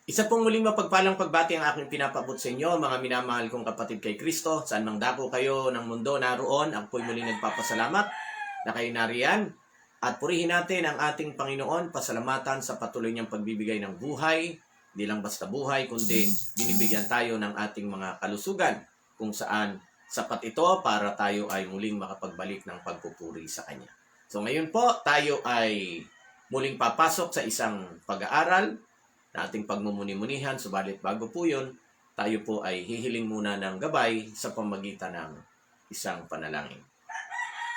Isa pong muling mapagpalang pagbati ang aking pinapabot sa inyo, mga minamahal kong kapatid kay Kristo. Saan mang dako kayo ng mundo naroon, ang po'y muling nagpapasalamat na kayo nariyan. At purihin natin ang ating Panginoon, pasalamatan sa patuloy niyang pagbibigay ng buhay. Hindi lang basta buhay, kundi binibigyan tayo ng ating mga kalusugan kung saan sapat ito para tayo ay muling makapagbalik ng pagpupuri sa Kanya. So ngayon po, tayo ay muling papasok sa isang pag-aaral na ating pagmumuni-munihan, subalit bago po yun, tayo po ay hihiling muna ng gabay sa pamagitan ng isang panalangin.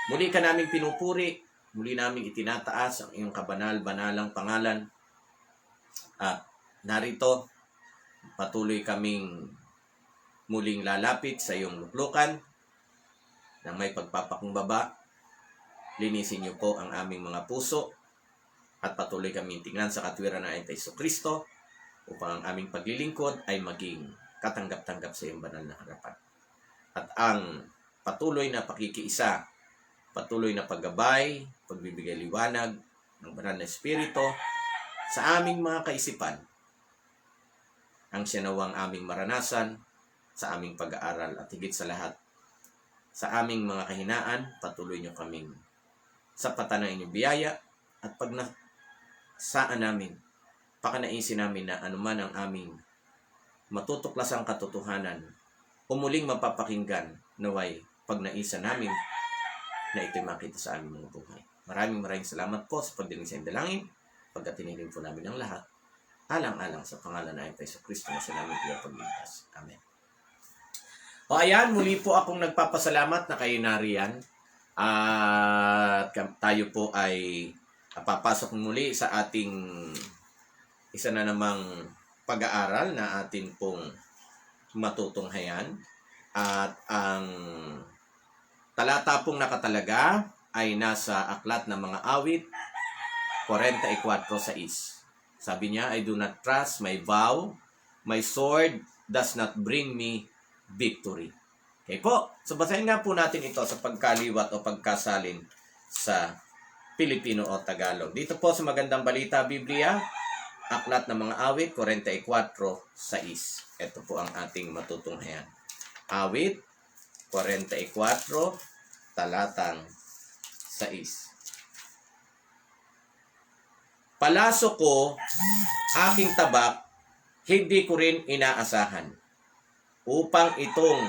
Muli ka namin pinupuri, muli namin itinataas ang iyong kabanal-banalang pangalan. At narito, patuloy kaming muling lalapit sa iyong luklukan ng may pagpapakumbaba. Linisin niyo po ang aming mga puso at patuloy kami tingnan sa katwiran ng Jesucristo upang ang aming paglilingkod ay maging katanggap-tanggap sa iyong banal na harapan. At ang patuloy na pakikiisa, patuloy na paggabay, pagbibigay liwanag ng banal na Espiritu sa aming mga kaisipan, ang sinawang aming maranasan sa aming pag-aaral at higit sa lahat, sa aming mga kahinaan, patuloy niyo kaming sapatan ng inyong biyaya at pag saan namin, pakanaisin namin na anuman ang aming matutuklasang katotohanan o muling mapapakinggan naway pag naisa namin na ito'y makita sa aming mga buhay. Maraming salamat po sa pagdinig sa indalangin, pagkat tiniling po namin ang lahat, alang-alang sa pangalan ng Jesucristo na sa namin pinapagligtas. Amen. O ayan, muli po akong nagpapasalamat na kayo nariyan at tayo po ay papasok muli sa ating isa na namang pag-aaral na atin pong matutunghayan. At ang talata pong nakatalaga ay nasa Aklat ng Mga Awit 44:6. Sabi niya, I do not trust my vow, my sword does not bring me victory. Okay po, so basahin nga po natin ito sa pagkaliwat o pagkasalin sa Pilipino o Tagalog. Dito po sa Magandang Balita Biblia, Aklat ng Mga Awit 44:6. Ito po ang ating matutunghayan. Awit 44, talatang 6. Palaso ko, aking tabak, hindi ko rin inaasahan, upang itong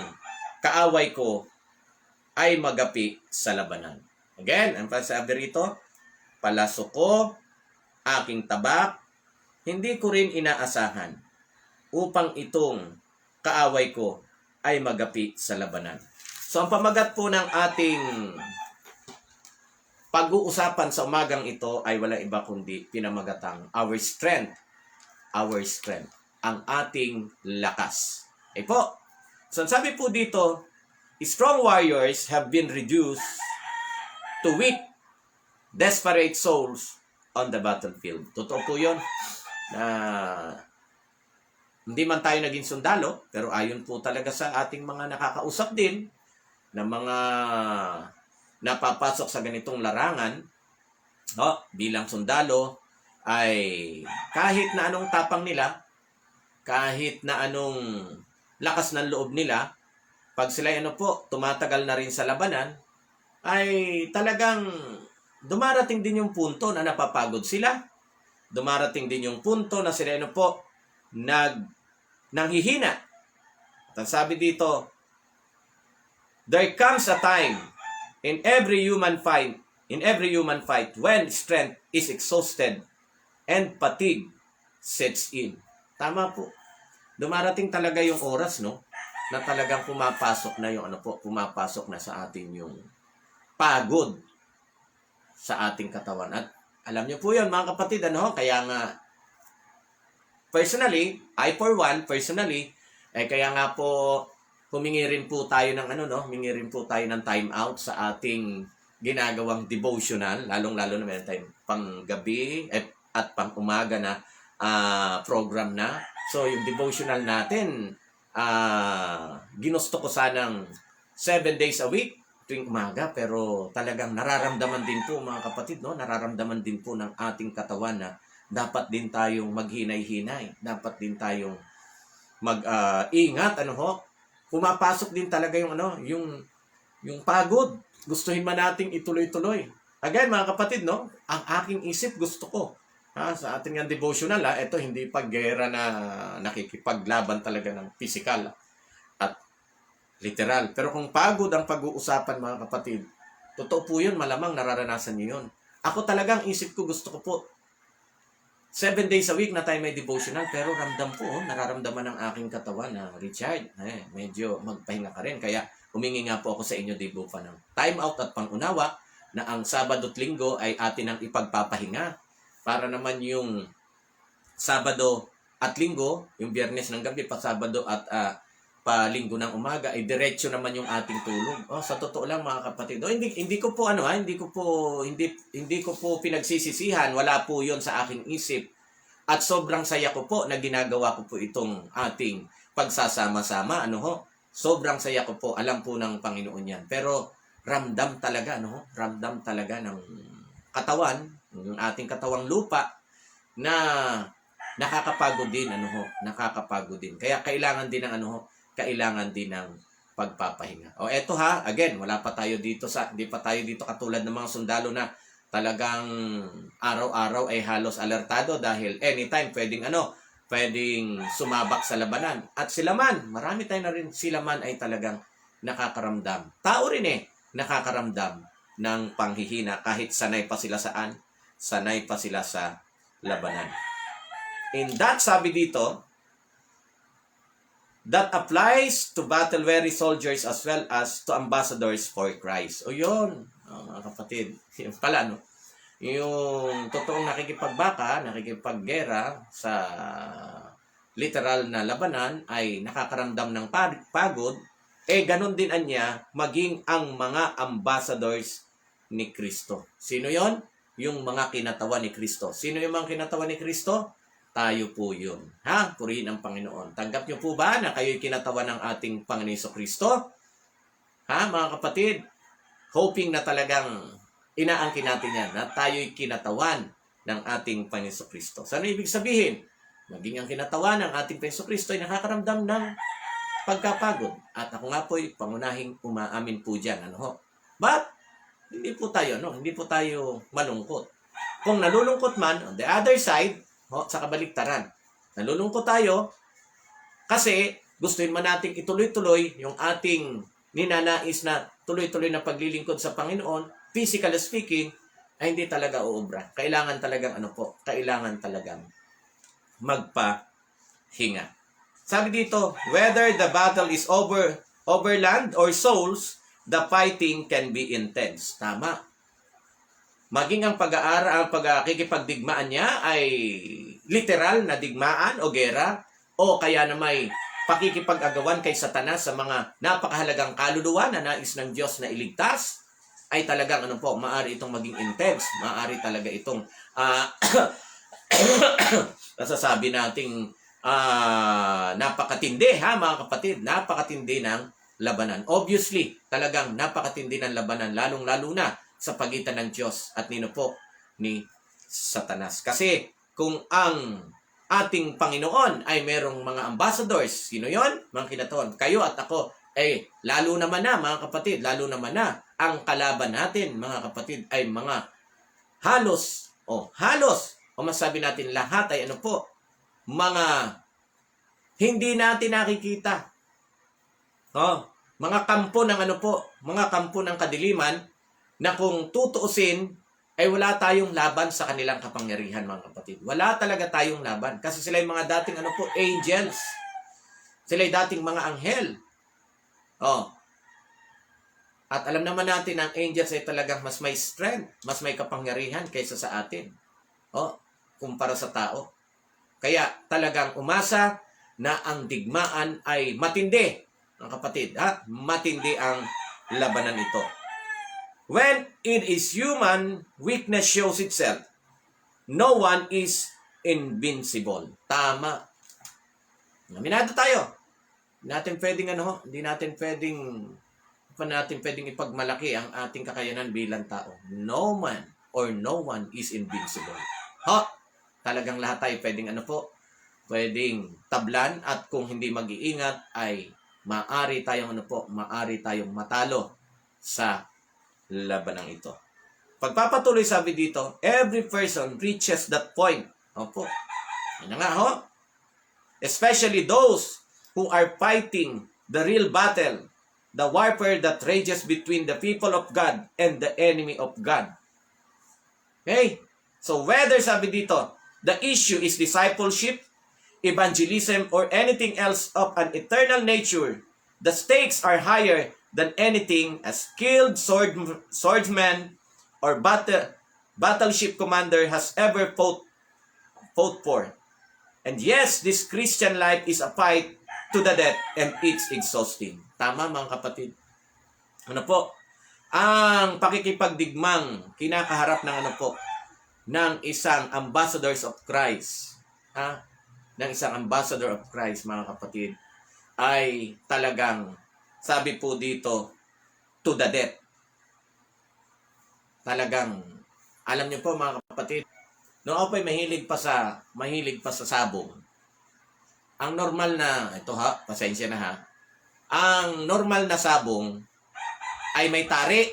kaaway ko ay magapi sa labanan. Again, ang pasabi rito, palaso ko, aking tabak, hindi ko rin inaasahan, upang itong kaaway ko ay magapi sa labanan. So, ang pamagat po ng ating pag-uusapan sa umagang ito ay wala iba kundi pinamagatang our strength, ang ating lakas. Okay po. So, sabi po dito, strong warriors have been reduced to weak, desperate souls on the battlefield. Totoo po yun na hindi man tayo naging sundalo, pero ayon po talaga sa ating mga nakakausap din na mga napapasok sa ganitong larangan, bilang sundalo, ay kahit na anong tapang nila, kahit na anong lakas ng loob nila, pag sila tumatagal na rin sa labanan, ay talagang dumarating din yung punto na napapagod sila. Dumarating din yung punto na sila nanghihina. At ang sabi dito, there comes a time in every human fight when strength is exhausted and fatigue sets in. Tama po. Dumarating talaga yung oras, na talagang pumapasok na sa atin yung pagod sa ating katawan. At alam niyo po yun, mga kapatid, kaya nga, personally, kaya nga po, humingi rin po tayo ng time out sa ating ginagawang devotional, lalong-lalo na meron tayong panggabi at pang-umaga na program na. So, yung devotional natin, ginusto ko sanang 7 days a week, tuwing umaga, pero talagang nararamdaman din po mga kapatid, nararamdaman din po ng ating katawan na dapat din tayong maghinay-hinay. Dapat din tayong mag-ingat, ano ho. Pumapasok din talaga yung yung pagod. Gustuhin man nating ituloy-tuloy. Again, mga kapatid, no? Ang aking isip gusto ko. Sa ating nga devotional, ito hindi paggera na nakikipaglaban talaga ng physical at literal. Pero kung pagod ang pag-uusapan, mga kapatid, totoo po yun, malamang nararanasan niyo yun. Ako talagang isip ko, gusto ko po 7 days a week na tayo may devotional, pero ramdam po, nararamdaman ng aking katawan na, Richard, medyo magpahinga ka rin. Kaya humingi nga po ako sa inyo, Dibo, pa ng time out at pangunawa na ang Sabado at Linggo ay atin ang ipagpapahinga. Para naman yung Sabado at Linggo, yung Biyernes ng gabi, pa Sabado at pa Linggo ng umaga, ay diretso naman yung ating tulog. Sa totoo lang, mga kapatid. Hindi ko po hindi ko po pinagsisisihan, wala po 'yon sa aking isip. At sobrang saya ko po na ginagawa ko po itong ating pagsasama-sama, Sobrang saya ko po, alam po ng Panginoon 'yan. Pero ramdam talaga, Ramdam talaga ng katawan, ng ating katawang lupa na nakakapagod din, nakakapagod din. Kaya kailangan din ng kailangan din ng pagpapahinga. Eto again, hindi pa tayo dito katulad ng mga sundalo na talagang araw-araw ay halos alertado dahil anytime pwedeng sumabak sa labanan. At sila man, marami tayo na rin, sila man ay talagang nakakaramdam. Tao rin nakakaramdam ng panghihina kahit sanay pa sila sanay pa sila sa labanan. In that, sabi dito, that applies to battle-weary soldiers as well as to ambassadors for Christ. Yun, mga kapatid. Yun pala, yung totoong nakikipaggera sa literal na labanan ay nakakaramdam ng pagod, ganun din anya maging ang mga ambassadors ni Kristo. Sino yon? Yung mga kinatawan ni Kristo. Sino yung mga kinatawan ni Kristo? Tayo po yun. Purihin ang Panginoon. Tanggap niyo po ba na kayo'y kinatawan ng ating Panginoon Jesucristo? Mga kapatid, hoping na talagang inaangkin natin yan, na tayo'y kinatawan ng ating Panginoon Jesucristo. Ano ibig sabihin? Maging ang kinatawan ng ating Panginoon Jesucristo ay nakakaramdam ng pagkapagod. At ako nga po'y pangunahing umaamin po dyan. But, hindi po tayo malungkot. Kung nalulungkot man, on the other side, sa kabaliktaran, nalulungkot tayo kasi gustuin man nating ituloy-tuloy yung ating ninanais na tuloy-tuloy na paglilingkod sa Panginoon, physically speaking, ay hindi talaga uubra. Kailangan talagang magpahinga. Sabi dito, whether the battle is over land or souls, the fighting can be intense. Tama. Maging ang pagkikipagdigmaan niya ay literal na digmaan o gera, o kaya na may pakikipag-agawan kay Satanas sa mga napakahalagang kaluluwa na nais ng Diyos na iligtas, ay talagang maaari itong maging intense. Maaari talaga itong nasasabi nating napakatindi, mga kapatid, napakatindi ng labanan. Obviously, talagang napakatindi ng labanan, lalong-lalo na sa pagitan ng Diyos at ni Satanas. Kasi kung ang ating Panginoon ay merong mga ambassadors, sino yon? Mga kinatawan. Kayo at ako, lalo naman na, mga kapatid, ang kalaban natin, mga kapatid, ay mga halos, o masabi natin lahat ay mga hindi natin nakikita. Mga kampo ng mga kampo ng kadiliman, na kung tutuusin, ay wala tayong laban sa kanilang kapangyarihan, mga kapatid. Wala talaga tayong laban. Kasi sila yung mga dating angels. Sila yung dating mga anghel. At alam naman natin ang angels ay talagang mas may strength, mas may kapangyarihan kaysa sa atin. Kumpara sa tao. Kaya talagang umasa na ang digmaan ay matindi. Mga kapatid, matindi ang labanan ito. When it is human, weakness shows itself. No one is invincible. Tama. Aminado tayo. Hindi natin pwedeng ipagmalaki ang ating kakayanan bilang tao. No man or no one is invincible. Talagang lahat tayo pwedeng pwedeng tablan, at kung hindi mag-iingat ay maari tayong matalo sa labanang ito. Pagpapatuloy sabi dito, every person reaches that point. Opo. Yan nga especially those who are fighting the real battle, the warfare that rages between the people of God and the enemy of God. Okay? So whether sabi dito, the issue is discipleship, evangelism, or anything else of an eternal nature, the stakes are higher than anything a skilled swordsman or battleship commander has ever fought for. And yes, this Christian life is a fight to the death, and it's exhausting. Tama mga kapatid. Ang pakikipagdigmang kinakaharap ng isang ambassadors of Christ, ng isang ambassador of Christ, mga kapatid, ay talagang, sabi po dito, to the death. Talagang, alam niyo po mga kapatid, noong ako ay mahilig pa sa sabong. Ang normal na, pasensya na ang normal na sabong ay may tari.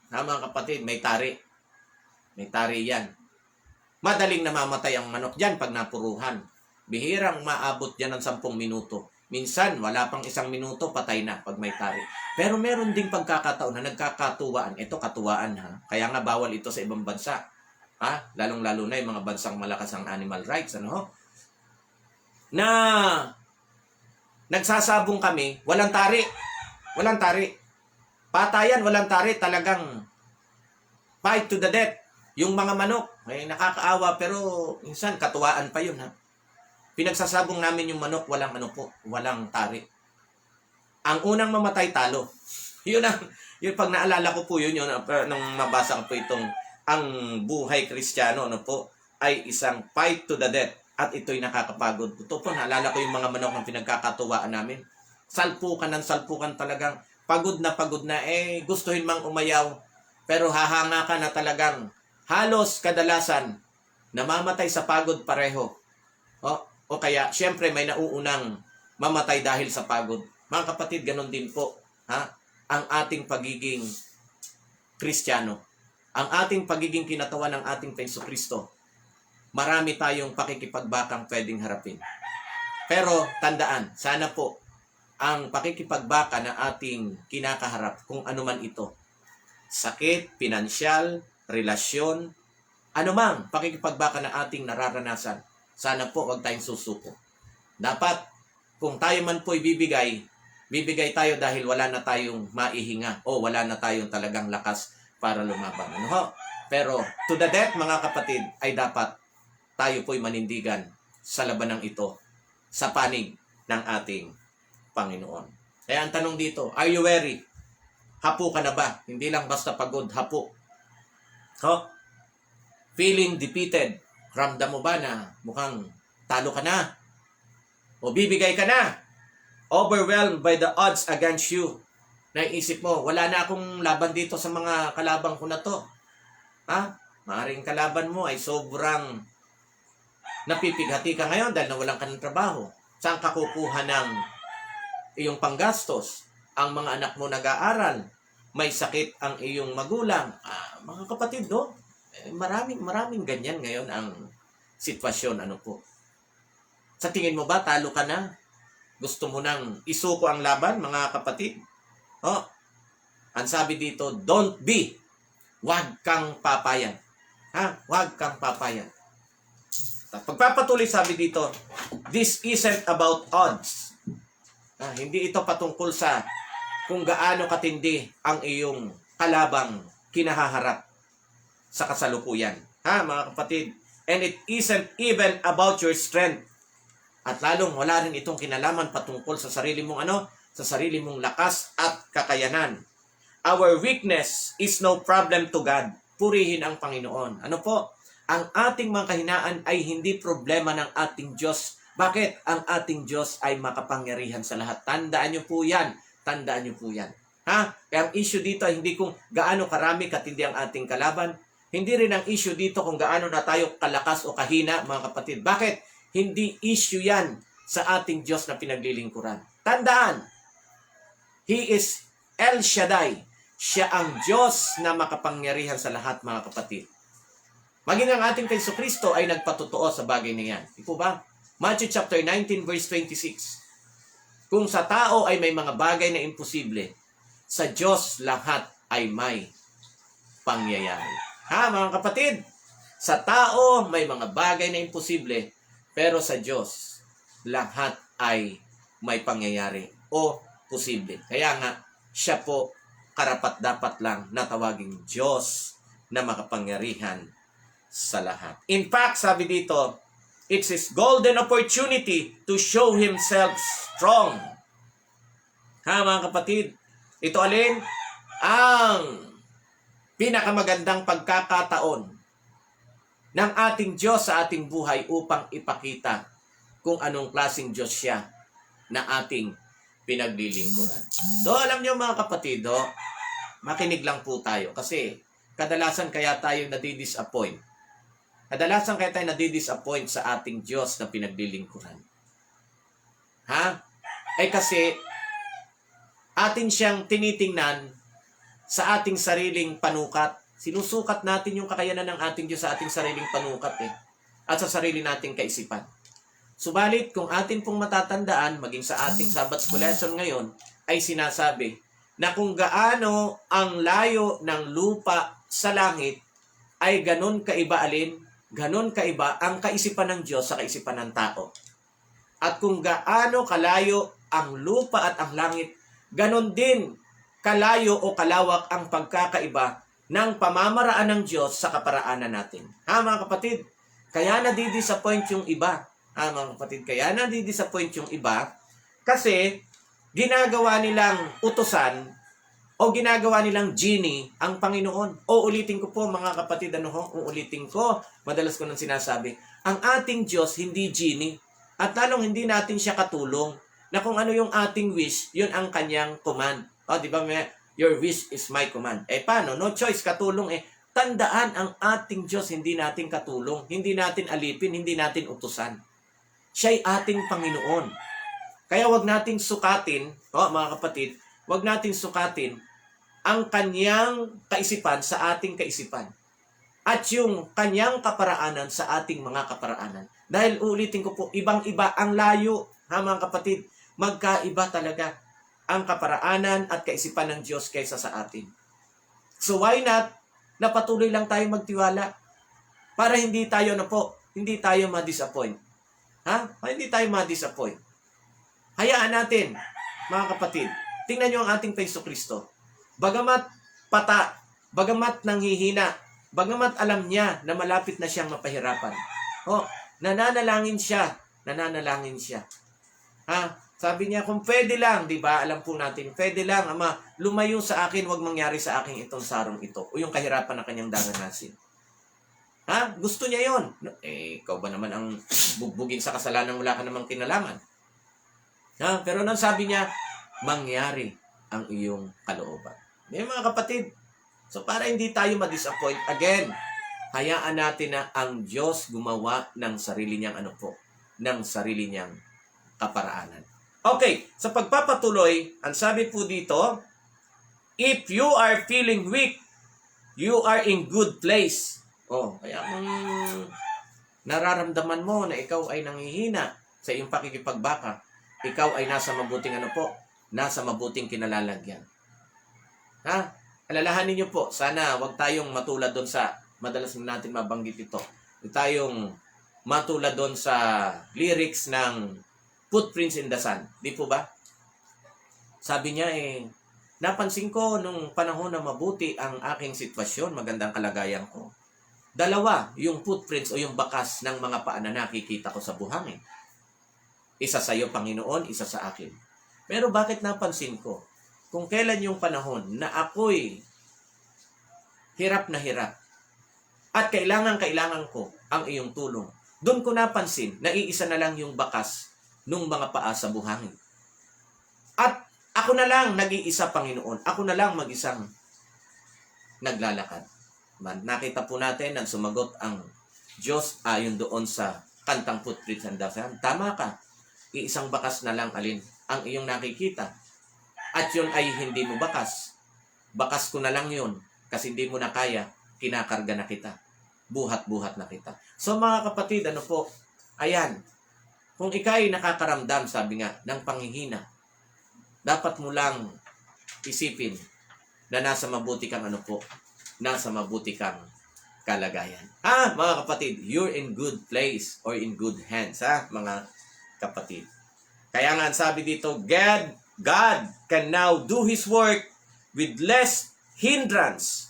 Mga kapatid, may tari. May tari yan. Madaling namamatay ang manok dyan pag napuruhan. Bihirang maabot dyan ng 10 minuto. Minsan, wala pang 1 minuto, patay na pag may tari. Pero meron ding pagkakataon na nagkakatuwaan. Ito, katuwaan Kaya nga bawal ito sa ibang bansa. Lalong-lalo na yung mga bansang malakas ang animal rights. Na nagsasabong kami, walang tari. Walang tari. Patayan, walang tari. Talagang fight to the death. Yung mga manok, ay nakakaawa, pero minsan katuwaan pa yun Pinagsasabong namin yung manok, walang tari. Ang unang mamatay, talo. Yun pag naalala ko po yun, nung mabasa ko po itong ang buhay Kristiyano ay isang fight to the death, at ito'y nakakapagod. Ito po, naalala ko yung mga manok ng pinagkakatuwaan namin. Salpukan talagang pagod na, gustuhin mang umayaw, pero hahanga ka na talagang halos kadalasan namamatay sa pagod pareho. O kaya, syempre may nauunang mamatay dahil sa pagod. Mga kapatid, ganun din po ang ating pagiging Kristiyano. Ang ating pagiging kinatawan ng ating Jesucristo. Marami tayong pakikipagbakang pwedeng harapin. Pero tandaan, sana po ang pakikipagbaka na ating kinakaharap, kung ano man ito, sakit, pinansyal, relasyon, anumang pakikipagbaka na ating nararanasan, sana po wag tayong susuko. Dapat, kung tayo man po bibigay tayo dahil wala na tayong maihinga o wala na tayong talagang lakas para lumaban. Pero to the death, mga kapatid, ay dapat tayo po'y manindigan sa labanang ito sa panig ng ating Panginoon. Kaya ang tanong dito, are you weary? Hapo ka na ba? Hindi lang basta pagod, hapo. Feeling defeated. Ramdam mo ba na mukhang talo ka na? O bibigay ka na? Overwhelmed by the odds against you. Naisip mo, wala na akong laban dito sa mga kalabang ko na to. Maaring kalaban mo ay sobrang napipighati ka ngayon dahil nawalan ka ng trabaho. Saan ka kukuha ng iyong panggastos? Ang mga anak mo nag-aaral. May sakit ang iyong magulang. Mga kapatid, maraming ganyan ngayon ang sitwasyon. Sa tingin mo ba, talo ka na? Gusto mo nang isuko ang laban, mga kapatid? Ang sabi dito, don't be. Huwag kang papayan. Huwag kang papayan. Pagpapatuloy sabi dito, this isn't about odds. Hindi ito patungkol sa kung gaano katindi ang iyong kalabang kinahaharap sa kasalukuyan. Mga kapatid, and it isn't even about your strength. At lalong wala rin itong kinalaman patungkol sa sarili mong sa sarili mong lakas at kakayanan. Our weakness is no problem to God. Purihin ang Panginoon. Ang ating mga kahinaan ay hindi problema ng ating Diyos. Bakit? Ang ating Diyos ay makapangyarihan sa lahat. Tandaan niyo po yan. Tandaan niyo po yan. Kaya ang issue dito ay hindi kung gaano karami katindi ang ating kalaban. Hindi rin ang issue dito kung gaano na tayo kalakas o kahina, mga kapatid. Bakit? Hindi issue yan sa ating Diyos na pinaglilingkuran. Tandaan, He is El Shaddai. Siya ang Diyos na makapangyarihan sa lahat, mga kapatid. Maging ang ating Jesucristo ay nagpatotoo sa bagay na yan. Di po ba? Matthew chapter 19 verse 26. Kung sa tao ay may mga bagay na imposible, sa Diyos lahat ay may pangyayari. Ha, mga kapatid? Sa tao may mga bagay na imposible, pero sa Diyos lahat ay may pangyayari o posible. Kaya nga, siya po karapat-dapat lang na tawaging Diyos na makapangyarihan sa lahat. In fact, sabi dito, it's His golden opportunity to show Himself strong. Ha, mga kapatid? Ito alin? Ang pinakamagandang pagkakataon ng ating Diyos sa ating buhay upang ipakita kung anong klaseng Diyos siya na ating pinaglilingkuran. Alam niyo, mga kapatid, makinig lang po tayo kasi kadalasan kaya tayo nadidisappoint. Kadalasan kaya tayo nadidisappoint sa ating Diyos na pinaglilingkuran. Ha? Kasi atin siyang tinitingnan sa ating sariling panukat. Sinusukat natin yung kakayanan ng ating Diyos sa ating sariling panukat at sa sarili nating kaisipan. Subalit, kung atin pong matatandaan, maging sa ating Sabbath School lesson ngayon, ay sinasabi na kung gaano ang layo ng lupa sa langit, ay ganon kaiba ganon kaiba ang kaisipan ng Diyos sa kaisipan ng tao. At kung gaano kalayo ang lupa at ang langit, ganon din kalayo o kalawak ang pagkakaiba ng pamamaraan ng Diyos sa kaparaanan natin. Ha, mga kapatid? Kaya nadidisappoint yung iba. Ha, mga kapatid? Kaya nadidisappoint yung iba kasi ginagawa nilang utusan o ginagawa nilang genie ang Panginoon. O ulitin ko po, mga kapatid, uulitin ko, madalas ko nang sinasabi, ang ating Diyos hindi genie at lalong hindi natin siya katulong na kung ano yung ating wish, yun ang kanyang command. Di ba, your wish is my command. Paano? No choice, katulong Tandaan, ang ating Diyos hindi natin katulong, hindi natin alipin, hindi natin utusan. Siya'y ating Panginoon. Kaya wag nating sukatin, mga kapatid, wag nating sukatin ang kanyang kaisipan sa ating kaisipan. At yung kanyang kaparaanan sa ating mga kaparaanan. Dahil ulitin ko po, ibang-iba ang layo, mga kapatid, magkaiba talaga ang kaparaanan at kaisipan ng Diyos kaysa sa atin. So why not na patuloy lang tayo magtiwala para hindi tayo ma-disappoint. Hindi tayo ma-disappoint. Hayaan natin, mga kapatid. Tingnan niyo ang ating Jesucristo. Bagamat pata, bagamat nanghihina, bagamat alam niya na malapit na siyang mapahirapan. Nananalangin siya. Sabi niya, kung pwede lang, di ba? Alam po natin, pwede lang, Ama, lumayo sa akin, wag mangyari sa akin itong sarong ito. O yung kahirapan na kanyang daranasin. Gusto niya yon. Ikaw ba naman ang bugbugin sa kasalanan, wala ka namang kinalaman. Pero nang sabi niya, mangyari ang iyong kalooban. Mga kapatid, so para hindi tayo ma-disappoint, again, hayaan natin na ang Diyos gumawa ng sarili niyang ng sarili niyang kaparaanan. Okay, sa pagpapatuloy, ang sabi po dito, if you are feeling weak, you are in good place. Kaya kung nararamdaman mo na ikaw ay nanghihina sa iyong pakikipagbaka, ikaw ay nasa mabuting kinalalagyan. Alalahanin niyo po, sana wag tayong matulad doon sa, madalas natin mabanggit ito, wag tayong matulad doon sa lyrics ng Footprints in the Sand. Di po ba? Sabi niya napansin ko nung panahon na mabuti ang aking sitwasyon, magandang kalagayan ko. Dalawa, yung footprints o yung bakas ng mga paa na nakikita ko sa buhangin. Isa sa iyo, Panginoon, isa sa akin. Pero bakit napansin ko? Kung kailan yung panahon na ako'y hirap na hirap at kailangan ko ang iyong tulong, doon ko napansin na iisa na lang yung bakas nung mga paa sa buhangin. At ako na lang nag-iisa, Panginoon. Ako na lang mag-isang naglalakad. Nakita po natin na sumagot ang Diyos ayon doon sa kantang putrit sa dasan. Tama ka. Iisang bakas na lang alin ang iyong nakikita. At yun ay hindi mo bakas. Bakas ko na lang yun kasi hindi mo na kaya. Kinakarga na kita. Buhat-buhat na kita. So mga kapatid, ano po? Ayan. Kung ikay nakakaramdam, sabi nga, ng panghihina, dapat mo lang isipin na nasa mabuti kang ano po, nasa mabuti kang kalagayan. Mga kapatid, you're in good place or in good hands, mga kapatid. Kaya nga sabi dito, God can now do His work with less hindrance.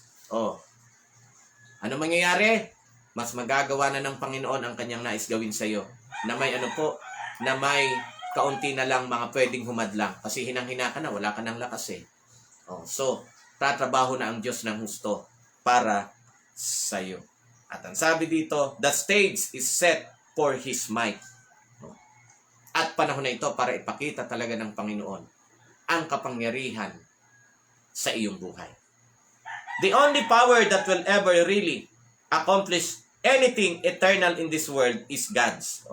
Ano mangyayari? Mas magagawa na ng Panginoon ang kanyang nais gawin sa iyo. Na may ano po, na may kaunti na lang mga pwedeng humadlang. Kasi hinang-hina ka na, wala ka ng lakas eh. So, tatrabaho na ang Diyos ng husto para sa iyo. At ang sabi dito, the stage is set for His might. At panahon na ito para ipakita talaga ng Panginoon ang kapangyarihan sa iyong buhay. The only power that will ever really accomplish anything eternal in this world is God's.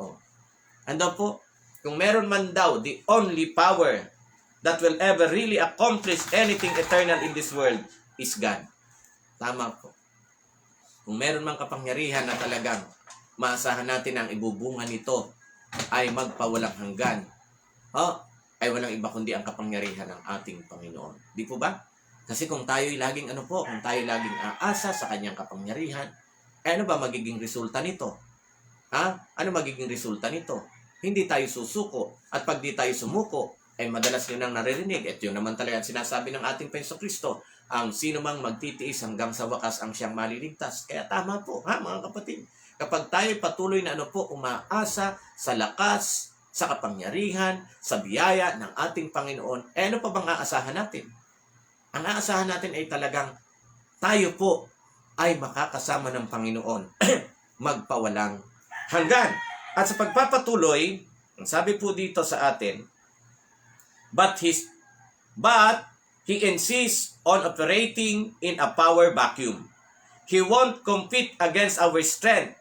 Ano po? Kung meron man daw, the only power that will ever really accomplish anything eternal in this world is God. Tama po. Kung meron man kapangyarihan na talagang maasahan natin ang ibubunga nito ay magpawalang hanggan, ay walang iba kundi ang kapangyarihan ng ating Panginoon. Di po ba? Kasi kung tayo'y laging kung tayo laging aasa sa kanyang kapangyarihan, ano ba magiging resulta nito? Ano magiging resulta nito? Hindi tayo susuko. At pag di tayo sumuko, ay madalas nyo nang naririnig. At yun naman talaga sinasabi ng ating Jesucristo, ang sino mang magtitiis hanggang sa wakas ang siyang maliligtas. Kaya tama po, mga kapatid. Kapag tayo patuloy na umaasa sa lakas, sa kapangyarihan, sa biyaya ng ating Panginoon, ano pa bang aasahan natin? Ang aasahan natin ay talagang tayo po ay makakasama ng Panginoon magpawalang hanggan. At sa pagpapatuloy, ang sabi po dito sa atin, but He insists on operating in a power vacuum. He won't compete against our strength.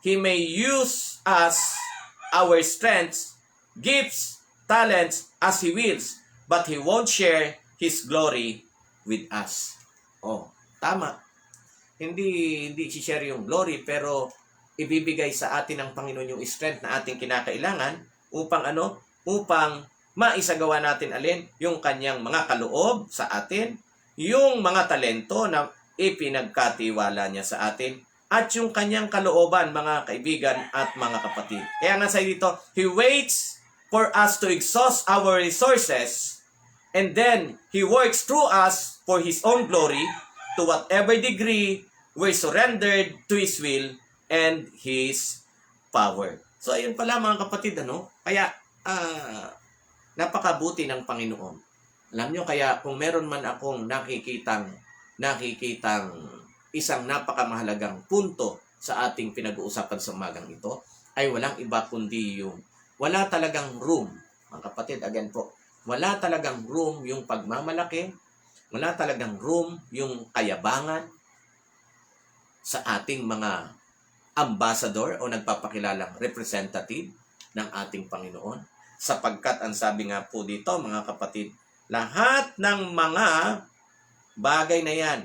He may use our strengths, gifts, talents as He wills, but He won't share His glory with us. Tama. Hindi si-share yung glory, pero ibibigay sa atin ng Panginoon yung strength na ating kinakailangan upang maisagawa natin yung kanyang mga kaloob sa atin, yung mga talento na ipinagkatiwala niya sa atin, at yung kanyang kalooban, mga kaibigan at mga kapatid. Kaya nga sa dito, He waits for us to exhaust our resources, and then He works through us for His own glory to whatever degree we're surrendered to His will and His power. So ayun pala mga kapatid, Kaya napakabuti ng Panginoon. Alam nyo, kaya kung meron man akong nakikitang isang napakamahalagang punto sa ating pinag-uusapan sa umagang ito, ay walang iba kundi yung wala talagang room. Mga kapatid, again po, wala talagang room yung pagmamalaki, wala talagang room yung kayabangan sa ating mga ambassador o nagpapakilalang representative ng ating Panginoon. Sapagkat ang sabi nga po dito, mga kapatid, lahat ng mga bagay na yan,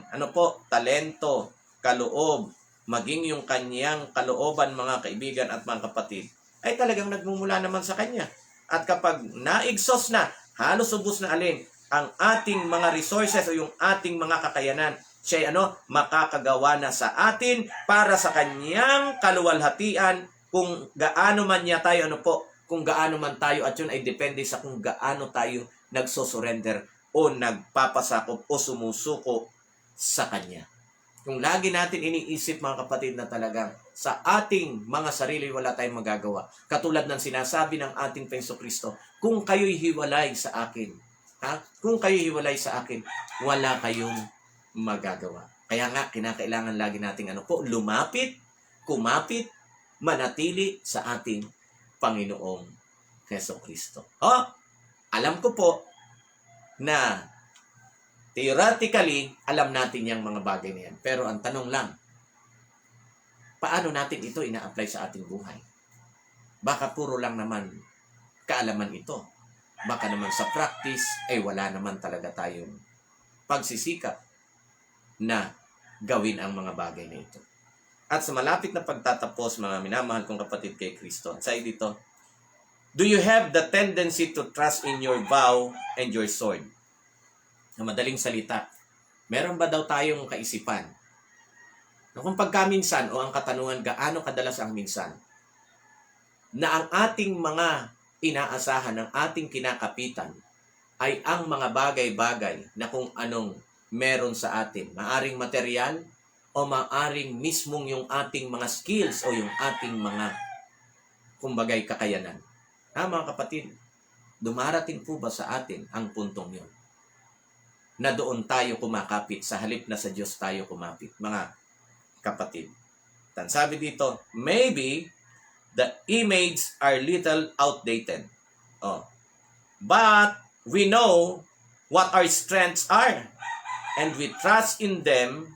talento, kaloob, maging yung kanyang kalooban, mga kaibigan at mga kapatid, ay talagang nagmumula naman sa kanya. At kapag na-exhaust na, halos ubos na ang ating mga resources o yung ating mga kakayanan, siya makakagawa na sa atin para sa kanyang kaluwalhatian kung gaano man niya tayo, kung gaano man tayo, at yun ay depende sa kung gaano tayo nagsosurrender o nagpapasakop o sumusuko sa Kanya. Kung lagi natin iniisip, mga kapatid, na talagang sa ating mga sarili wala tayong magagawa. Katulad ng sinasabi ng ating Jesucristo, kung kayo'y hiwalay sa akin, kung kayo'y hiwalay sa akin, wala kayong magagawa. Kaya nga, kinakailangan lagi nating lumapit, kumapit, manatili sa ating Panginoong Jesucristo. Alam ko po na Theoretically, alam natin yung mga bagay na yan. Pero ang tanong lang, paano natin ito ina-apply sa ating buhay? Baka puro lang naman kaalaman ito. Baka naman sa practice, wala naman talaga tayong pagsisikap na gawin ang mga bagay na ito. At sa malapit na pagtatapos, mga minamahal kong kapatid kay Kristo, sa dito, do you have the tendency to trust in your vow and your sword? Na madaling salita, meron ba daw tayong kaisipan na kung pagkaminsan o ang katanungan gaano kadalas ang minsan na ang ating mga inaasahan, ng ating kinakapitan ay ang mga bagay-bagay na kung anong meron sa atin. Maaring material o maaring mismong yung ating mga skills o yung ating mga kumbagay kakayanan. Mga kapatid, dumarating po ba sa atin ang puntong yun? Na doon tayo kumakapit sa halip na sa Diyos tayo kumapit. Mga kapatid. Tan sabi dito, maybe the images are little outdated. But we know what our strengths are and we trust in them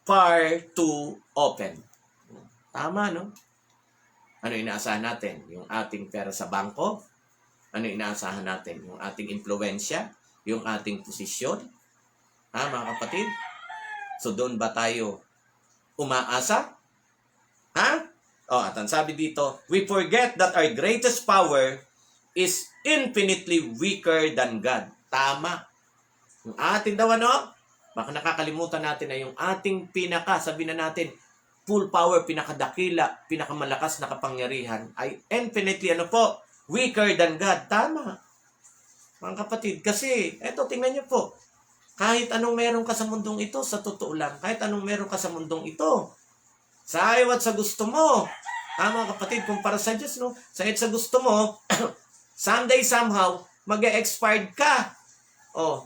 far too often. Tama, no? Ano inaasahan natin? Yung ating pera sa bangko? Ano inaasahan natin? Yung ating impluwensya? Yung ating posisyon? Mga kapatid? So doon ba tayo umaasa? At ang sabi dito, we forget that our greatest power is infinitely weaker than God. Tama. Yung ating daw baka nakakalimutan natin na yung ating sabi na natin, full power, pinakadakila, pinakamalakas na kapangyarihan, ay infinitely weaker than God. Tama. Mga kapatid, kasi, tingnan niyo po, kahit anong meron ka sa mundong ito, sa totoo lang, kahit anong meron ka sa mundong ito, sa ayaw at sa gusto mo, mga kapatid, kumpara sa Diyos, sa ayaw at sa gusto mo, someday, somehow, mag-e-expired ka.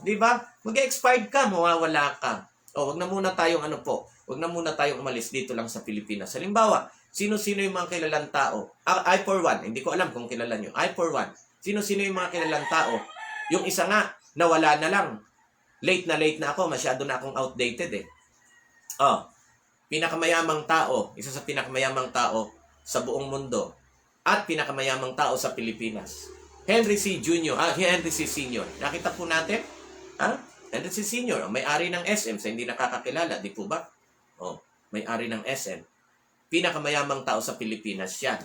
Di ba? Mag-e-expired ka, mawawala ka. Wag na muna tayong wag na muna tayong umalis dito lang sa Pilipinas. Halimbawa, sino-sino yung mga kilalang tao? I for one, hindi ko alam kung kilala nyo. I for one, sino-sino yung mga kilalang tao? Yung isa nga, nawala na lang. Late na ako, masyado na akong outdated Pinakamayamang tao, isa sa pinakamayamang tao sa buong mundo at pinakamayamang tao sa Pilipinas. Henry C. Jr., Henry C. Sr. Nakita po natin? Henry C. Sr., may-ari ng SM sa hindi nakakakilala, di po ba? May-ari ng SM. Pinakamayamang tao sa Pilipinas yan.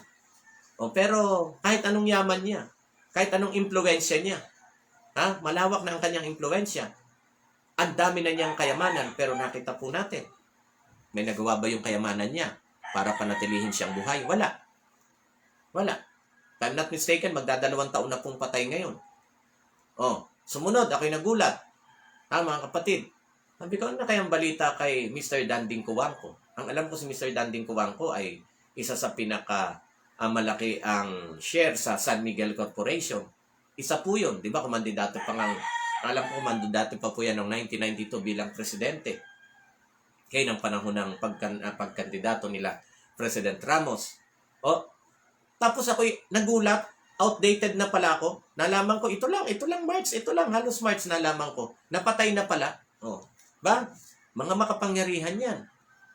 Pero kahit anong yaman niya, kahit anong impluwensya niya, malawak na ang kanyang impluwensya. Ang dami na niyang kayamanan, pero nakita po natin, may nagawa ba yung kayamanan niya para panatilihin siyang buhay? Wala. If I'm not mistaken, magdadalawang taon na pong patay ngayon. Sumunod, ako'y nagulat. Mga kapatid, sabi ko, ano na kayang balita kay Mr. Danding Cuangco? Ang alam ko si Mr. Danding Cuangco ay isa sa malaki ang share sa San Miguel Corporation. Isa po yun, di ba? Kumandidato pa nga, alam ko kumandidato pa po yan noong 1992 bilang presidente. Kaya ng panahon ng pagkandidato nila, President Ramos. Tapos ako'y nagulat, outdated na pala ako. Nalaman ko, ito lang March, halos March nalaman ko. Napatay na pala. Ba? Mga makapangyarihan yan.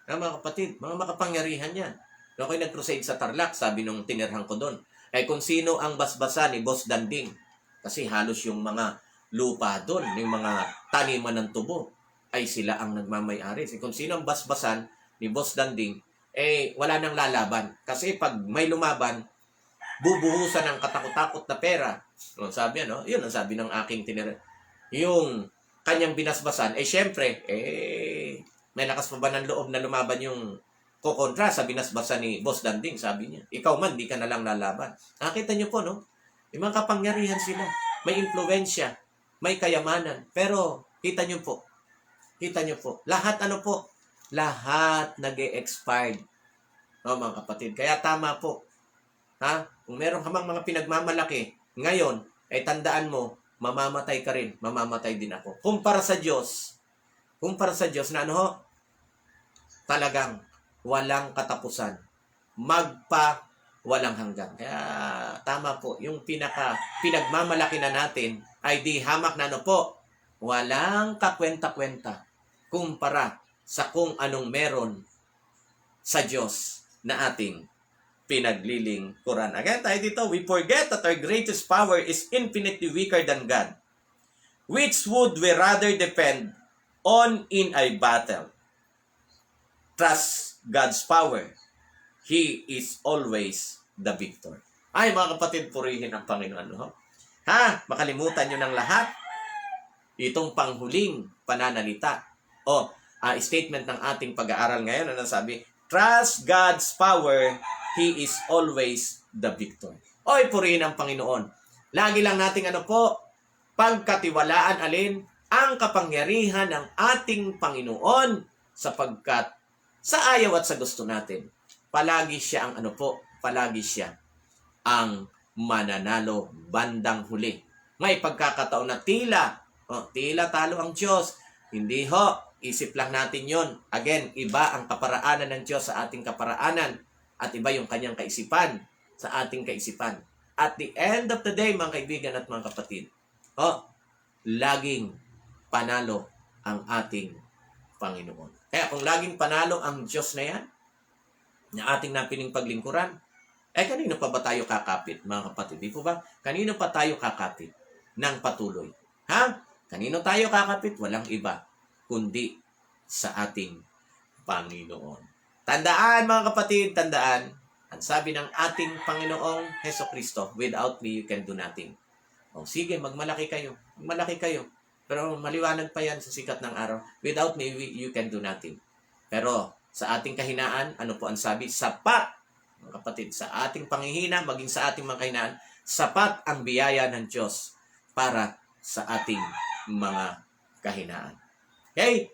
Mga kapatid, mga makapangyarihan yan. Ako'y nag-crusade sa Tarlac, sabi nung tinirhan ko doon. Kung sino ang basbasa ni Boss Danding. Kasi halos yung mga lupa doon, yung mga taniman ng tubo, ay sila ang nagmamay-ari. Kung sino ang basbasan ni Boss Danding, wala nang lalaban. Kasi pag may lumaban, bubuhusan ng katakot-takot na pera. Sabi, yun ang sabi ng aking yung kanyang binasbasan, syempre, may lakas pa ba ng loob na lumaban yung kukontra sa binasbasan ni Boss Danding, sabi niya. Ikaw man, di ka na lang lalaban. Nakita niyo po, yung mga kapangyarihan sila. May impluwensya, may kayamanan. Pero, kita niyo po, lahat lahat nag-e-expired. Mga kapatid. Kaya tama po. Kung meron ka mang mga pinagmamalaki, ngayon, tandaan mo, mamamatay ka rin, mamamatay din ako. Kumpara sa Diyos na talagang walang katapusan. Walang hanggan. Kaya tama po, yung pinagmamalaki na natin ay di hamak na walang kakwenta-kwenta kumpara sa kung anong meron sa Diyos na ating pinaglilingkuran. Again, tayo dito, we forget that our greatest power is infinitely weaker than God. Which would we rather depend on in a battle? Trust God's power. He is always the victor. Ay, mga kapatid, purihin ang Panginoon. No? Ha? Makalimutan nyo ng lahat. Itong panghuling pananalita o statement ng ating pag-aaral ngayon. Ano sabi? Trust God's power. He is always the victor. Oy, purihin ang Panginoon. Lagi lang nating pagkatiwalaan ang kapangyarihan ng ating Panginoon sapagkat sa ayaw at sa gusto natin, palagi siya palagi siya ang mananalo bandang huli. May pagkakataon na tila talo ang Diyos. Hindi isip lang natin yon. Again, iba ang kaparaanan ng Diyos sa ating kaparaanan at iba yung kanyang kaisipan sa ating kaisipan. At the end of the day, mga kaibigan at mga kapatid, laging panalo ang ating Panginoon. Kaya kung laging panalo ang Diyos na yan, na ating napiling paglingkuran, kanino pa ba tayo kakapit, mga kapatid? Di po ba? Kanino pa tayo kakapit ng patuloy? Kanino tayo kakapit? Walang iba, kundi sa ating Panginoon. Tandaan, mga kapatid, tandaan, ang sabi ng ating Panginoong Hesukristo, without me, you can do nothing. Sige, magmalaki kayo. Magmalaki kayo. Pero maliwanag pa yan sa sikat ng araw. Without me, you can do nothing. Pero sa ating kahinaan, ano po ang sabi? Sapat, mga kapatid, sa ating panghihina, maging sa ating mga kahinaan, sapat ang biyaya ng Diyos para sa ating mga kahinaan. Okay?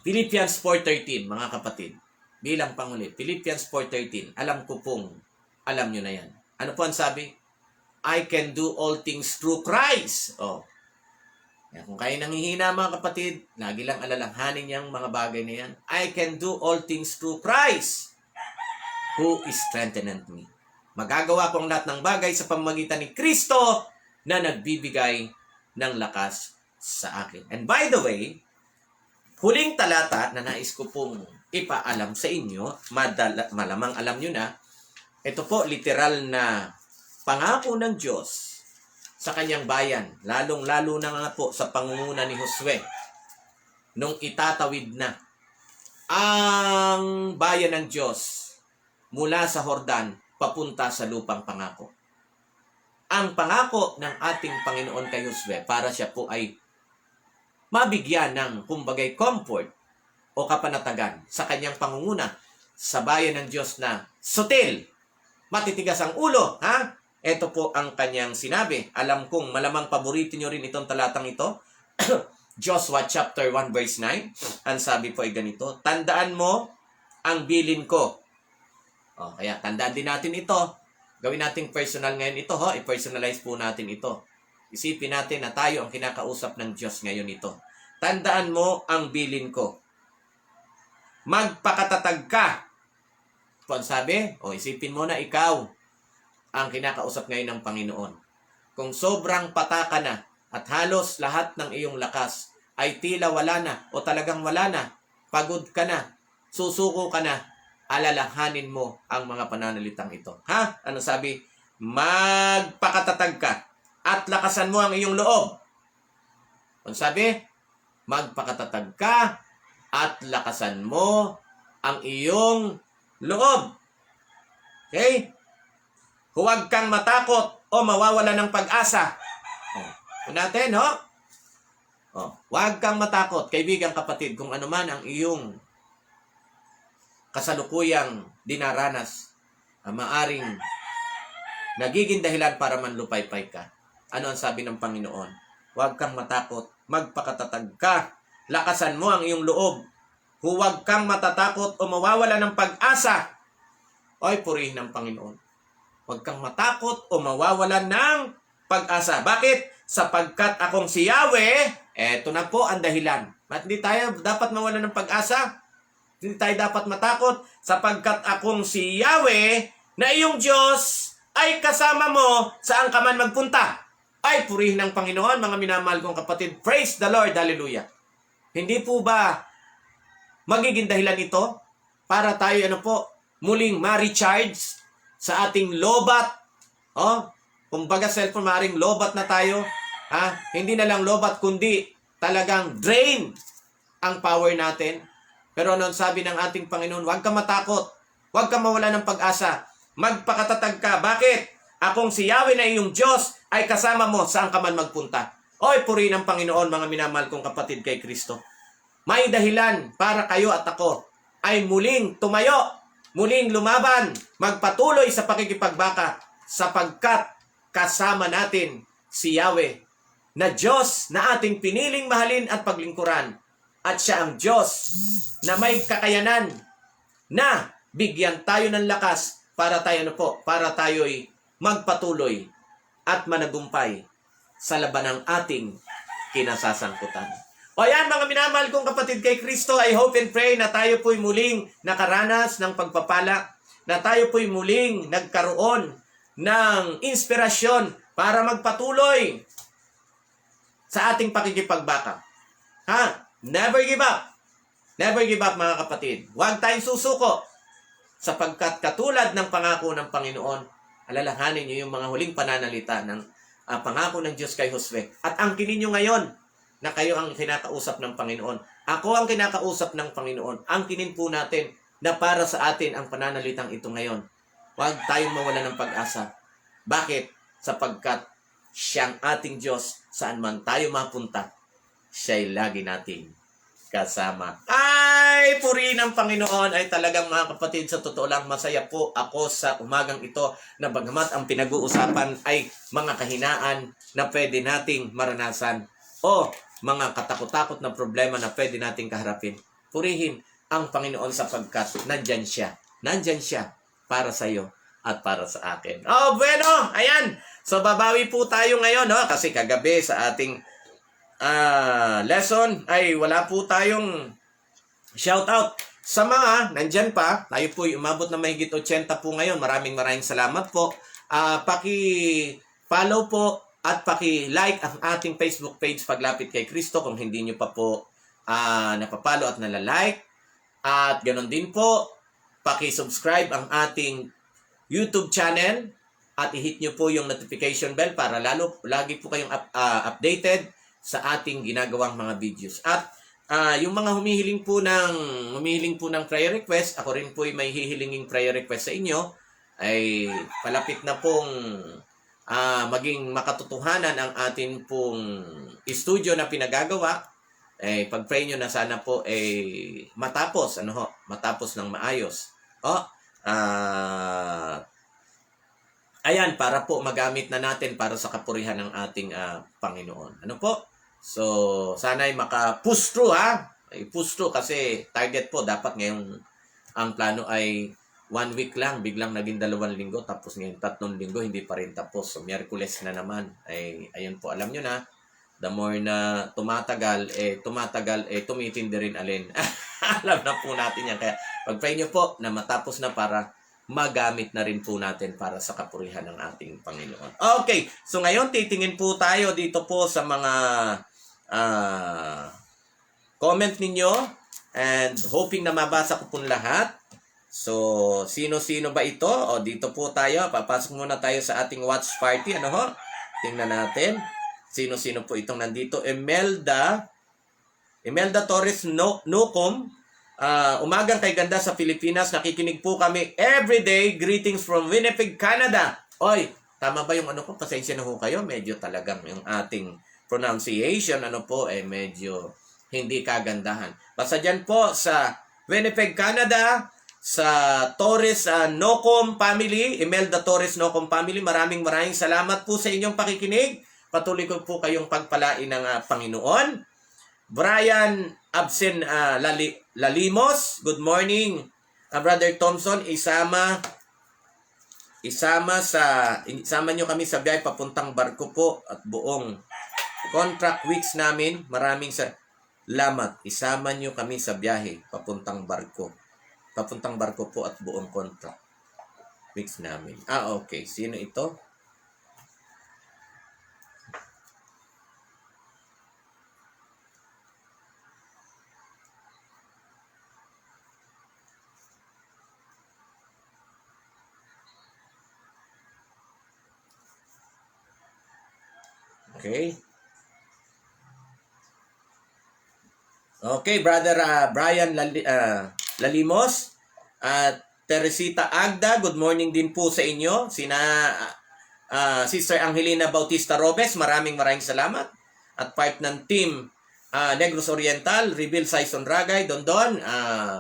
Philippians 4:13, mga kapatid. Bilang panghuli, Philippians 4:13. Alam ko pong, alam nyo na yan. Ano po ang sabi? I can do all things through Christ. Kung kayo nanghihina, mga kapatid, lagi lang alalahanin niyang mga bagay na yan. I can do all things through Christ who is strengthened me. Magagawa ko ang lahat ng bagay sa pamamagitan ni Kristo na nagbibigay ng lakas sa akin. And by the way, huling talata na nais ko pong ipaalam sa inyo, malamang alam nyo na, ito po literal na pangako ng Diyos sa kanyang bayan, lalong-lalo na nga po sa pangunguna ni Josue, nung itatawid na ang bayan ng Diyos mula sa Jordan papunta sa lupang pangako. Ang pangako ng ating Panginoon kay Josue para siya po ay mabigyan ng kumbagay comfort o kapanatagan sa kanyang pangunguna sa bayan ng Diyos na sutil, matitigas ang ulo, Ito po ang kanyang sinabi. Alam kong malamang paborito nyo rin itong talatang ito. Joshua chapter 1 verse 9. Ang sabi po ay ganito, tandaan mo ang bilin ko. Kaya tandaan din natin ito. Gawin natin personal ngayon ito. I-personalize po natin ito. Isipin natin na tayo ang kinakausap ng Diyos ngayon ito. Tandaan mo ang bilin ko. Magpakatatag ka. Ito ang sabi. Isipin mo na ikaw ang kinakausap ngayon ng Panginoon. Kung sobrang pataka na at halos lahat ng iyong lakas ay tila wala na o talagang wala na, pagod ka na, susuko ka na, alalahanin mo ang mga pananalitang ito. Ano sabi? Magpakatatag ka at lakasan mo ang iyong loob. Ano sabi? Magpakatatag ka at lakasan mo ang iyong loob. Okay? Huwag kang matakot o mawawala ng pag-asa. Natin, huwag kang matakot, kaibigang kapatid, kung ano man ang iyong kasalukuyang dinaranas, maaring nagiging dahilan para manlupaypay ka. Ano ang sabi ng Panginoon? Huwag kang matakot, magpakatatag ka, lakasan mo ang iyong loob. Huwag kang matatakot o mawawala ng pag-asa. Purihin ng Panginoon. Huwag kang matakot o mawawalan ng pag-asa. Bakit? Sapagkat akong si Yahweh, eto na po ang dahilan. At hindi tayo dapat mawalan ng pag-asa. Hindi tayo dapat matakot. Sapagkat akong si Yahweh, na iyong Diyos ay kasama mo saan ka man magpunta. Ay, purihin ng Panginoon, mga minamahal kong kapatid. Praise the Lord. Hallelujah. Hindi po ba magiging dahilan ito para tayo muling ma-recharge sa ating lobat? Kumbaga cellphone, maring lobat na tayo. Hindi na lang lobat, kundi talagang drain ang power natin. Pero ano sabi ng ating Panginoon? Huwag ka matakot. Huwag ka mawala ng pag-asa. Magpakatatag ka. Bakit? Akong si Yahweh na iyong Diyos ay kasama mo saan ka man magpunta. Oy, purihin ng Panginoon, mga minamahal kong kapatid kay Kristo. May dahilan para kayo at ako ay muling tumayo, muling lumaban, magpatuloy sa pakikipagbaka sapagkat kasama natin si Yahweh na Diyos na ating piniling mahalin at paglingkuran. At siya ang Diyos na may kakayanan na bigyan tayo ng lakas para tayo'y magpatuloy at managumpay sa laban ng ating kinasasangkutan. O yan, mga minamahal kong kapatid kay Kristo, I hope and pray na tayo po'y muling nakaranas ng pagpapala, na tayo po'y muling nagkaroon ng inspirasyon para magpatuloy sa ating pakikipagbaka. Never give up. Never give up, mga kapatid. Huwag tayong susuko sapagkat katulad ng pangako ng Panginoon, alalahanin niyo yung mga huling pananalita ng pangako ng Diyos kay Josue. At angkinin niyo ngayon na kayo ang kinakausap ng Panginoon. Ako ang kinakausap ng Panginoon. Angkinin po natin na para sa atin ang pananalitang ito ngayon. Huwag tayong mawala ng pag-asa. Bakit? Sapagkat siyang ating Diyos, saan man tayo mapunta, siya'y lagi nating kasama. Ay, purihin ng Panginoon. Ay talagang, mga kapatid, sa totoo lang, masaya po ako sa umagang ito na bagamat ang pinag-uusapan ay mga kahinaan na pwede nating maranasan o mga katakot-takot na problema na pwede nating kaharapin. Purihin ang Panginoon sapagkat nandyan siya. Nandyan siya para sa iyo at para sa akin. Bueno, ayan. So, babawi po tayo ngayon, kasi kagabi sa ating lesson ay wala po tayong shoutout. Sa mga nandyan pa, tayo po umabot na mahigit 80 po ngayon. Maraming salamat po. Paki-follow po at paki-like ang ating Facebook page Paglapit kay Kristo kung hindi nyo pa po napapalo at nalalike. At ganoon din po, paki-subscribe ang ating YouTube channel at i-hit nyo po yung notification bell para lagi po kayong updated sa ating ginagawang mga videos. At yung mga humihiling po ng prayer request, ako rin po ay may hihilinging prayer request sa inyo, ay palapit na pong maging makatotohanan ang atin pong studio na pinagagawa. Pag-pray nyo na sana po matapos ng maayos. Ayan, para po magamit na natin para sa kapurihan ng ating Panginoon. So, sana ay maka-push through, push through kasi target po dapat ngayong ang plano ay 1 week lang, biglang naging 2 linggo, tapos ngayon 3 linggo, hindi pa rin tapos. So, Miyerkules na naman. Ayun po, alam nyo na, the more na tumatagal, tumitindi rin alin. Alam na po natin yan. Kaya, pag-pray nyo po na matapos na para magamit na rin po natin para sa kapurihan ng ating Panginoon. Okay, so ngayon titingin po tayo dito po sa mga comment ninyo and hoping na mabasa ko po lahat. So, sino-sino ba ito? Dito po tayo. Papasok muna tayo sa ating watch party. Tingnan natin. Sino-sino po itong nandito? Imelda Torres Nocom. Umagang kay ganda sa Pilipinas. Nakikinig po kami everyday. Greetings from Winnipeg, Canada. Oy, tama ba yung Pasensya na ho kayo. Medyo talagang yung ating pronunciation, medyo hindi kagandahan. Basta dyan po sa Winnipeg, Canada, sa Torres Nocom family, Imelda Torres Nocom family, maraming salamat po sa inyong pakikinig. Patuloy ko po kayong pagpalain ng Panginoon. Brian Absen Lalimos, good morning. Brother Thompson, isama nyo kami sa biyahe papuntang barko po at buong contract weeks namin. Maraming salamat. Isama nyo kami sa biyahe papuntang barko. Papuntang barko po at buong contract weeks namin. Okay. Sino ito? Okay. Okay, Brother Brian Lalimos at Teresita Agda, good morning din po sa inyo. Sister Angelina Bautista Robes, maraming salamat. At part ng team Negros Oriental, Reveal Saison Ragay, Dondon,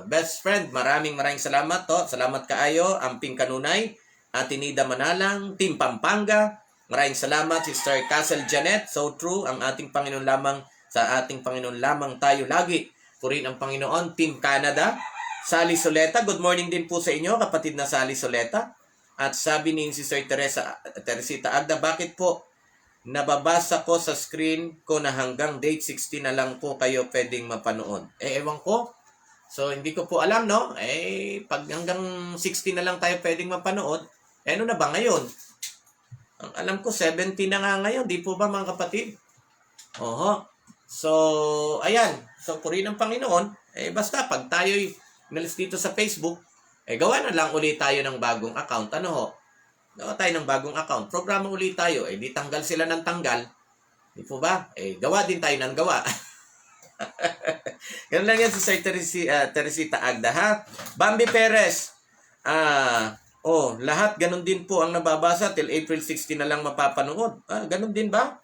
best friend, maraming salamat to. Salamat kaayo, Amping Kanunay, Tinida Manalang, Team Pampanga, maraming salamat, Sister Castle Janet, so true, ang ating Panginoon lamang, sa ating Panginoon lamang tayo lagi. Purin ang Panginoon. Team Canada, Sally Soleta, good morning din po sa inyo, kapatid na Sally Soleta. At sabi ni Sister Teresita Agda, bakit po nababasa ko sa screen ko na hanggang date 16 na lang po kayo pwedeng mapanood? Ewan ko. So, hindi ko po alam, no? Pag hanggang 16 na lang tayo pwedeng mapanood, ano na ba ngayon? Ang alam ko, 17 na nga ngayon. Di po ba, mga kapatid? Oho. So, ayan. So, purihin ng Panginoon. Basta, pag tayo'y nalis dito sa Facebook, gawa na lang ulit tayo ng bagong account. Ano ho? Gawa tayo ng bagong account. Programa ulit tayo. Di tanggal sila ng tanggal. Di po ba? Gawa din tayo ng gawa. Ganun lang yan si Sir Teresita Agda, ha? Bambi Perez. Lahat ganun din po ang nababasa till April 16 na lang mapapanood. Ganun din ba?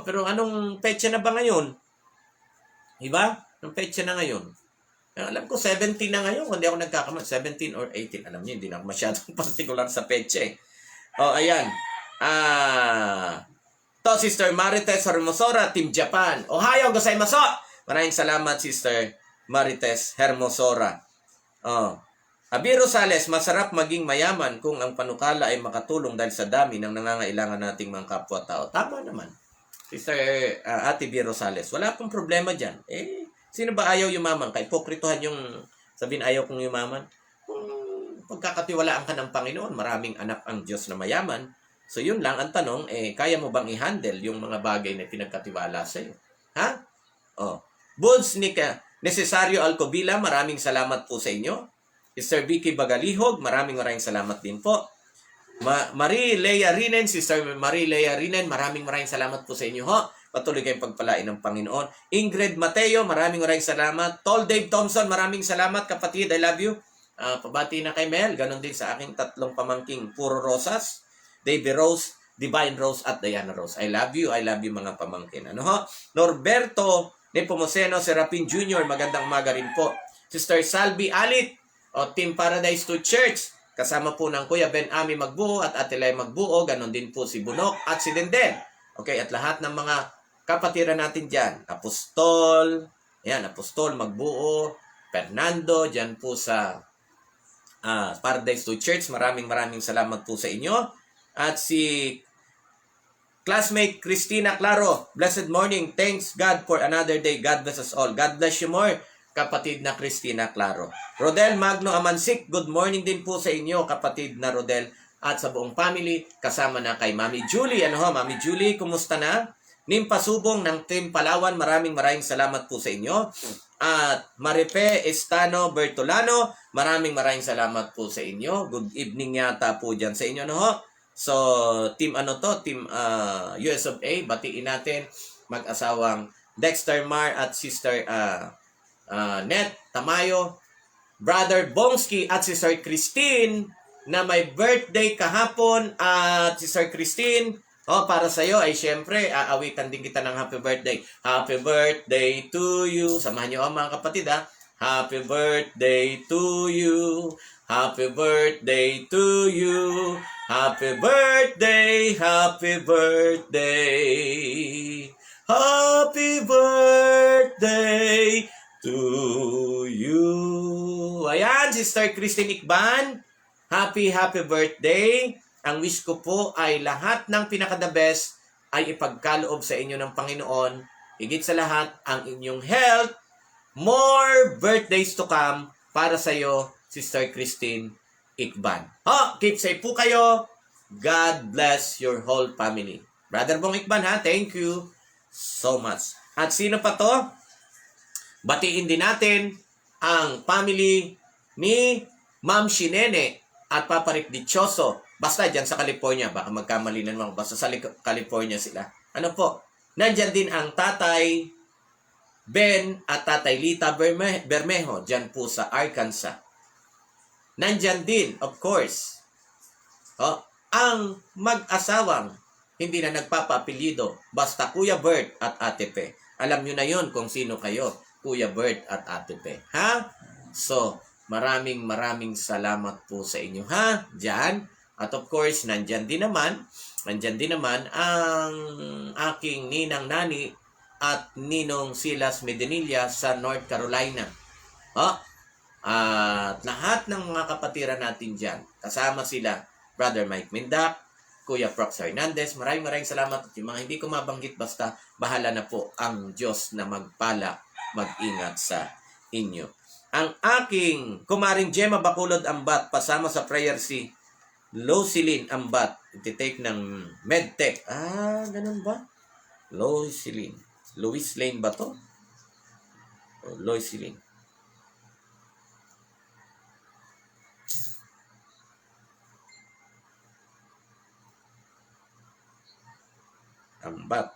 Pero anong petsa na ba ngayon? Diba? Anong petsa na ngayon? Alam ko 17 na ngayon, kung di ako nagkakamali, 17 or 18. Alam niyo, hindi na ako masyadong particular sa petsa eh. Ayan. To, Sister Marites Hermosora, Team Japan. Ohayo gozaimasu! Maraming salamat, Sister Marites Hermosora. Abi Rosales, masarap maging mayaman kung ang panukala ay makatulong dahil sa dami ng nangangailangan nating mga kapwa-tao. Tama naman. Sister Ate B. Rosales, wala pong problema dyan. Sino ba ayaw yumaman? Kaipokrituhan yung sabihin ayaw kong yumaman. Kung pagkakatiwalaan ka ng Panginoon, maraming anak ang Diyos na mayaman. So yun lang ang tanong, kaya mo bang i-handle yung mga bagay na pinagkatiwala sa iyo? Ha? Buds Nesesario Alcobila, maraming salamat po sa inyo. Sister Vicky Bagalihog, maraming salamat din po. Marie Lea Rinen, Sister Marie Lea Rinen, maraming salamat po sa inyo ho. Patuloy kayong pagpalain ng Panginoon. Ingrid Mateo, maraming salamat. Tol Dave Thompson, maraming salamat kapatid, I love you. Pabati na kay Mel, ganun din sa aking tatlong pamangking puro rosas. Davy Rose, Divine Rose at Diana Rose. I love you mga pamangkin. Ano ho? Norberto Nepomuceno Serapin Jr., magandang umaga rin po. Sister Salvi Alit, Team Paradise to Church. Kasama po ng Kuya Ben Ami Magbuo at Atilay Magbuo. Ganon din po si Bunok at si Denden. Okay, at lahat ng mga kapatiran natin dyan. Apostol Magbuo, Fernando, dyan po sa Paradise to Church. Maraming salamat po sa inyo. At si classmate Christina Claro, blessed morning. Thanks God for another day. God bless us all. God bless you more, kapatid na Christina Claro. Rodel Magno Amansik, good morning din po sa inyo, kapatid na Rodel, at sa buong family, kasama na kay Mami Julie. Mami Julie, kumusta na? Nimpa Subong ng Team Palawan, maraming salamat po sa inyo. At Maripe Estano Bertolano, maraming salamat po sa inyo. Good evening yata po dyan sa inyo, So, team Team US of A, batiin natin mag-asawang Dexter Mar at Sister Net Tamayo, Brother Bongski at Sister Christine na may birthday kahapon. At Sister Christine, para sa iyo ay syempre aawitan din kita ng happy birthday. Happy birthday to you. Samahan niyo mga kapatid ha. Happy birthday to you. Happy birthday to you. Happy birthday, happy birthday. Happy birthday to you. Ayan, Sister Christine Ikban, happy birthday. Ang wish ko po ay lahat ng pinaka-the best ay ipagkaloob sa inyo ng Panginoon. Higit sa lahat, ang inyong health, more birthdays to come para sa iyo, Sister Christine Ikban. Keep safe po kayo. God bless your whole family. Brother Bong Ikban thank you so much. At sino pa to? Batiin din natin ang family ni Ma'am Shinene at Papa Rick Dichoso. Basta dyan sa California, baka magkamali na naman. Basta sa California sila. Ano po? Nandyan din ang Tatay Ben at Tatay Lita Bermejo, dyan po sa Arkansas. Nandyan din, of course, ang mag-asawang hindi na nagpapapilido, basta Kuya Bert at Ate Pe. Alam nyo na yon kung sino kayo, Kuya Bert at Ate Pe. Ha? So, maraming salamat po sa inyo, ha? Diyan. At of course, nandyan din naman ang aking ninang Nani at ninong Silas Medinilla sa North Carolina. At lahat ng mga kapatiran natin dyan, kasama sila, Brother Mike Mindak, Kuya Prox Hernandez, maraming salamat. At yung mga hindi ko mabanggit, basta bahala na po ang Diyos na magpala, mag-ingat sa inyo. Ang aking kumaring Gemma Bacolod Ambat, pasama sa prayer si Lucilin Ambat, iti-take ng MedTech. Ganun ba? Lucilin. Louis Lane ba to? Lucilin. Ambat.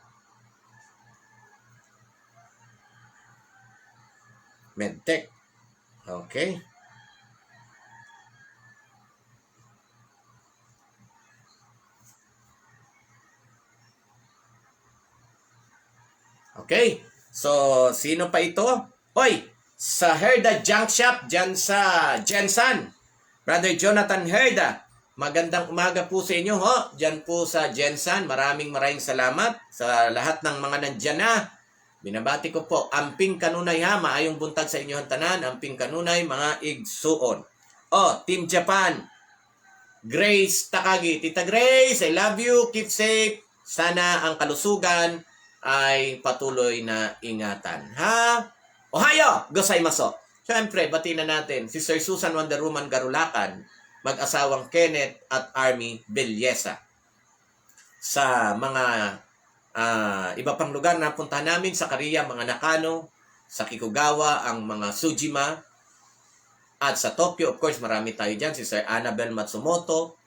MedTech. Okay. Okay. So, sino pa ito? Hoy, sa Herda Junk Shop dyan sa Jensan. Brother Jonathan Herda. Magandang umaga po sa inyo, ho. Diyan po sa Jensan. Maraming salamat sa lahat ng mga nandyan na. Binabati ko po, amping kanunay ha, maayong buntag sa inyong tanan, amping kanunay, mga igsuon. Team Japan, Grace Takagi. Tita Grace, I love you, keep safe. Sana ang kalusugan ay patuloy na ingatan. Ha? Ohayo! Gozaimasu! Siyempre, bati na natin, Sister Susan Wonder Woman Garulakan, mag-asawang Kenneth at Army Belyesa. Sa mga iba pang lugar na puntahan namin, sa Korea, mga Nakano, sa Kikugawa, ang mga Sujima, at sa Tokyo, of course, marami tayo dyan, Sister Annabel Matsumoto,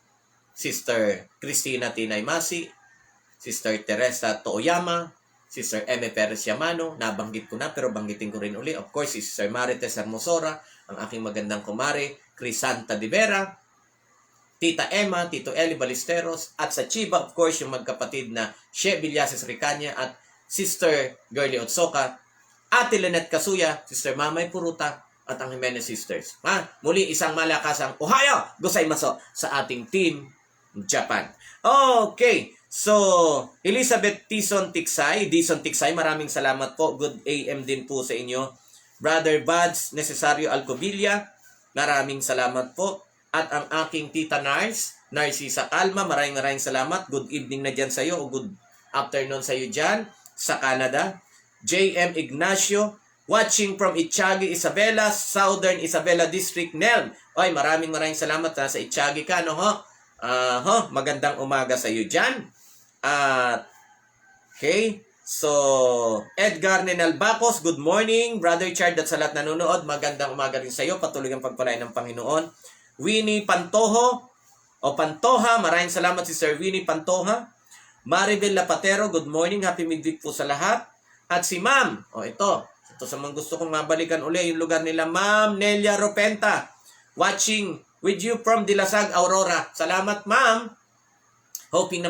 Sister Christina Tinaymasi, Sister Teresa Tooyama, Sister M. Perez Yamano, nabanggit ko na pero banggitin ko rin uli, of course, Sister Marites Hermosora, ang aking magandang kumare, Crisanta de Vera, Tita Emma, Tito Eli Ballesteros, at sa Chiba, of course, yung magkapatid na She Villases Ricanya at Sister Girlie Otsoka, Ate Lynette Kasuya, Sister Mamay Puruta, at ang Jimenez Sisters. Muli isang malakasang Ohayo! Gozaimasu sa ating Team Japan. Okay, so Elizabeth Dison Tiksay, maraming salamat po. Good AM din po sa inyo. Brother Buds Necesario Alcobilla, maraming salamat po. At ang aking tita Narcisa Calma, maraming salamat. Good evening na dyan sa iyo o good afternoon sa iyo dyan sa Canada. J.M. Ignacio, watching from Itchagi, Isabela, Southern Isabela District, Nel. Oy, maraming salamat sa Itchagi ka, no ho? Magandang umaga sa iyo dyan. Okay, so Edgar Nenal Bacos, good morning. Brother Chard at sa lahat nanonood, magandang umaga rin sa iyo. Patuloy ang pagpalain ng Panginoon. Winnie Pantoha, maraming salamat si Sir Winnie Pantoha. Maribel Lapatero, good morning, happy midweek po sa lahat. At si Ma'am, ito sa mga gusto kong mabalikan uli, yung lugar nila, Ma'am Nelia Ropenta, watching with you from Dilasag, Aurora. Salamat, Ma'am. Hoping na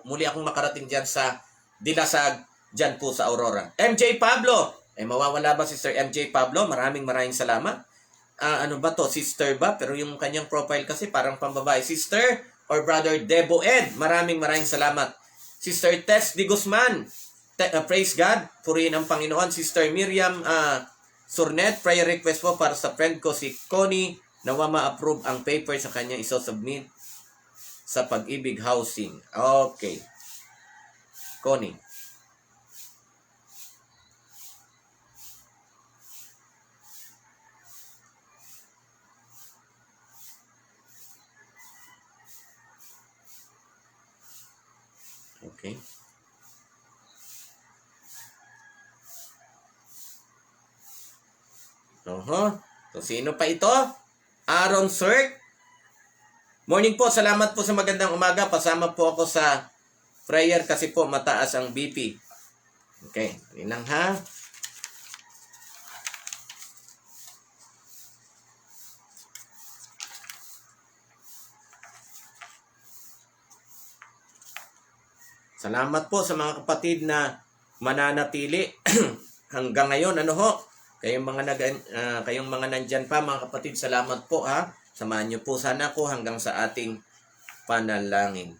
muli akong makarating dyan sa Dilasag, dyan po sa Aurora. MJ Pablo, mawawala ba si Sir MJ Pablo? Maraming salamat. Ano ba to? Sister ba? Pero yung kanyang profile kasi parang pambabae. Sister or Brother Debo Ed, maraming salamat. Sister Tess Di Guzman, praise God, purihin ang Panginoon. Sister Miriam Surnet, prayer request po para sa friend ko si Connie, nawa ma-approve ang paper sa kanya iso-submit sa Pag-ibig Housing. Okay. Connie. Okay. So, sino pa ito? Aaron Sirk. Morning po. Salamat po sa magandang umaga. Pasama po ako sa prayer kasi po mataas ang BP. Okay, yun lang ha. Salamat po sa mga kapatid na mananatili hanggang ngayon. Ano ho? Kayong mga nandyan pa mga kapatid, salamat po ha. Samahan niyo po sana ko hanggang sa ating panalangin.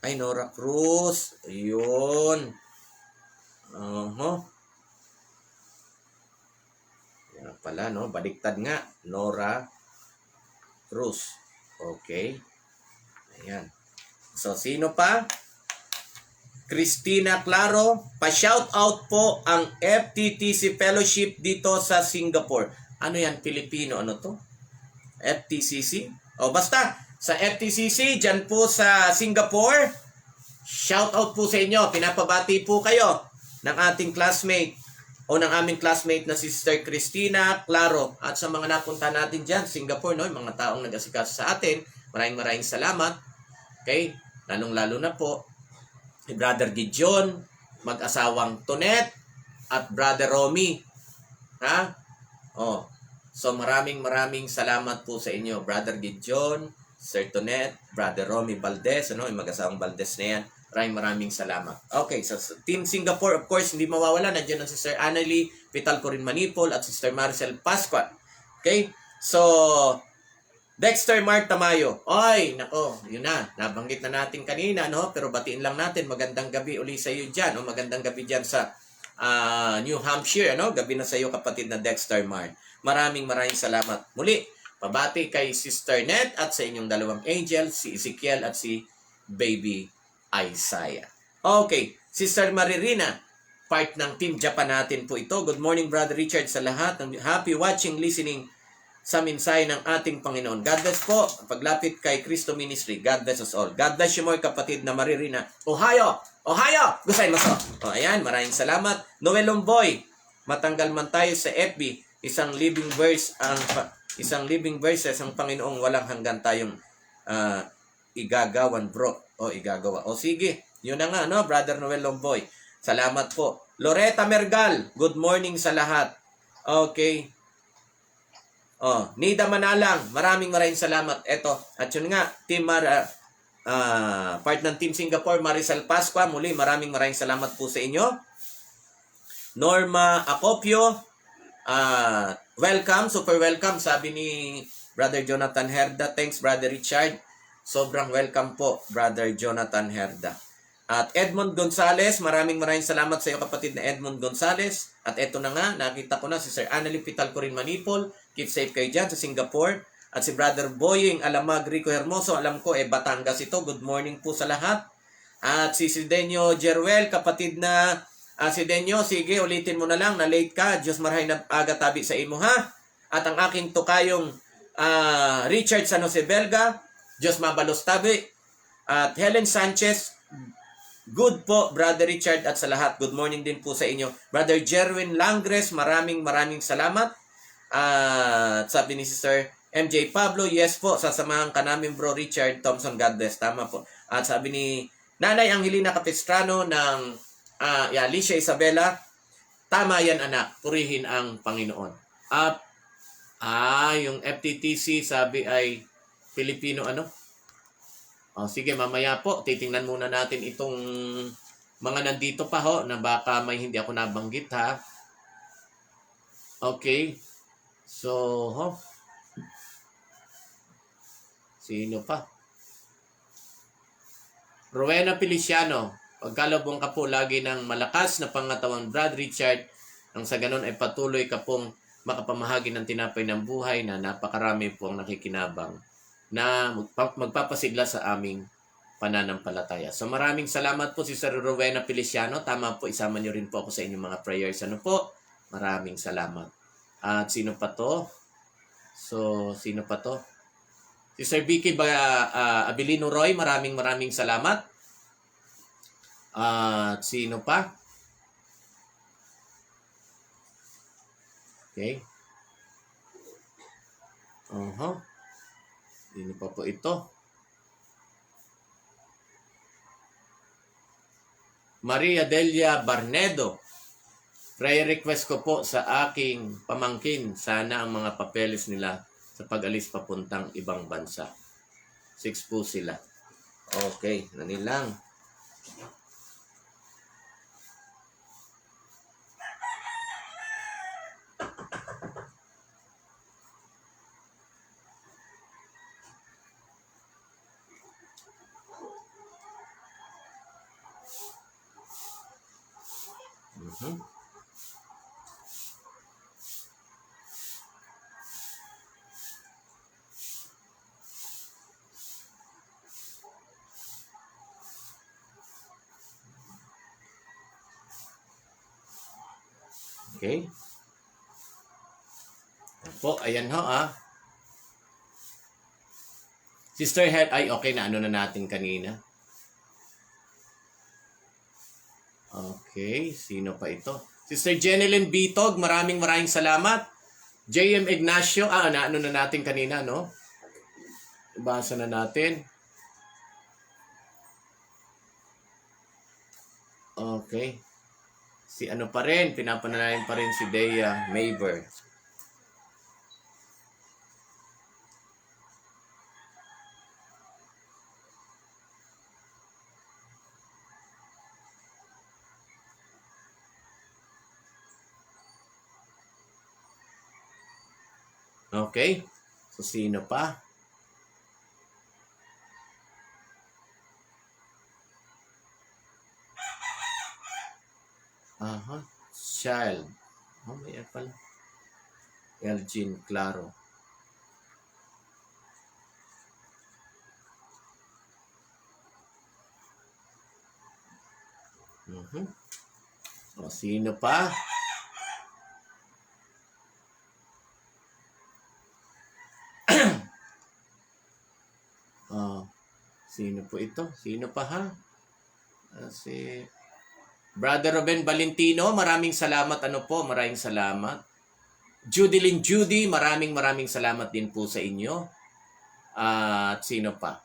Ay, Nora Cruz. Ayun. Yan pala, no? Baliktad nga. Nora Cruz. Okay. Ayan. So, sino pa? Christina Claro. Pa-shout out po ang FTTC Fellowship dito sa Singapore. Ano yan? Pilipino? Ano to? FTCC? O basta, sa FTCC, dyan po sa Singapore, shout out po sa inyo. Pinapabati po kayo ng ating classmate o ng aming classmate na si Sister Christina Claro. At sa mga napunta natin dyan, Singapore, no? Yung mga taong nag-asikaso sa atin, maraming salamat. Okay? Lalong-lalo na po, si Brother Gideon, mag-asawang Tonet, at Brother Romy. Ha? So maraming salamat po sa inyo, Brother Gideon, Sir Tonet, Brother Romy Valdez, yung mag-asawang Valdez na yan. Maraming salamat. Okay, so Team Singapore, of course, hindi mawawala. Nandiyan ang Sister Annalie Pitalcorin Manipol at Sister Maricel Pascual. Okay? So, Dexter Mart Tamayo. Oy, nako, yun na. Nabanggit na natin kanina, no? Pero batiin lang natin. Magandang gabi uli sa iyo dyan. Magandang gabi dyan sa New Hampshire, ano? Gabi na sa iyo, kapatid na Dexter Mart. Maraming salamat. Muli, pabati kay Sister Net at sa inyong dalawang angel, si Ezekiel at si Baby Isaiah. Okay, Sister Maririna, part ng Team Japan natin po ito. Good morning, Brother Richard, sa lahat. Happy watching, listening sa mensahe ng ating Panginoon. God bless po. Paglapit kay Cristo Ministry. God bless us all. God bless you more, kapatid na Maririna. Ohio! Gusay mo so. Ayan, maraming salamat. Noel Lomboy, matanggal man tayo sa FB. Isang living verses ang Panginoong walang hanggan tayong igagawan, bro. Igagawa. Sige. Yun na nga, no? Brother Noel Lomboy. Salamat po. Loretta Mergal, good morning sa lahat. Okay. Nida Manalang, maraming salamat. Eto, at yun nga, part ng Team Singapore, Maricel Pascua, muli maraming salamat po sa inyo. Norma Acopio, welcome, super welcome, sabi ni Brother Jonathan Herda. Thanks, Brother Richard. Sobrang welcome po, Brother Jonathan Herda. At Edmond Gonzales, maraming salamat sa iyo, kapatid na Edmond Gonzales. At eto na nga, nakita ko na si Sir Annalie Pitalcorin Manipol. Keep safe kayo dyan sa Singapore. At si Brother Boying Alamag Rico Hermoso, alam ko Batangas ito. Good morning po sa lahat. At si Sidenio Jeruel, kapatid na Sidenio, sige, ulitin mo na lang, na late ka. Diyos marahay na aga tabi sa imo, ha? At ang aking tukayong Richard San Jose Belga, Diyos mabalos tabi. At Helen Sanchez, good po, Brother Richard, at sa lahat, good morning din po sa inyo. Brother Jerwin Langres, maraming salamat. At sabi ni Sister MJ Pablo, yes po, sasamahan ka namin, Bro Richard Thompson, God bless. Tama po. At sabi ni Nanay Angelina Capistrano ng Alicia Isabela, tama yan anak, purihin ang Panginoon. At yung FTTC sabi ay Pilipino ano? Sige, mamaya po, titingnan muna natin itong mga nandito pa ho, na baka may hindi ako nabanggit, ha? Okay. So, sino pa? Rowena Feliciano, pagkalabong ka po lagi ng malakas na pangatawang Brad Richard, ang sa ganon ay patuloy ka pong makapamahagi ng tinapay ng buhay na napakarami po ang nakikinabang na magpapasigla sa aming pananampalataya. So maraming salamat po, Sister Rowena Feliciano. Tama po, isama niyo rin po ako sa inyong mga prayers. Ano po? Maraming salamat. At sino pa to? Sino pa to? Sister Vicky Abilino Roy, maraming salamat. At sino pa? Okay. Sino pa po ito? Maria Delia Barnedo. Prayer request ko po sa aking pamangkin. Sana ang mga papeles nila sa pag-alis papuntang ibang bansa. 6 po sila. Okay, nanilang. Okay. Po, ayan ho Sister Head, ay okay na ano na natin kanina. Okay, sino pa ito? Sister Jeneline Bitog, maraming salamat. JM Ignacio, na ano na natin kanina, no? Ibasa na natin. Okay. Si ano pa rin, pinapanalain pa rin si Dea Mayber. Okay. So, sino pa? Child. May pala. Elgin Claro. O, sino pa? Sino po ito? Sino pa si Brother Ruben Valentino, maraming salamat. Maraming salamat. Judilyn Judy, maraming salamat din po sa inyo. At sino pa?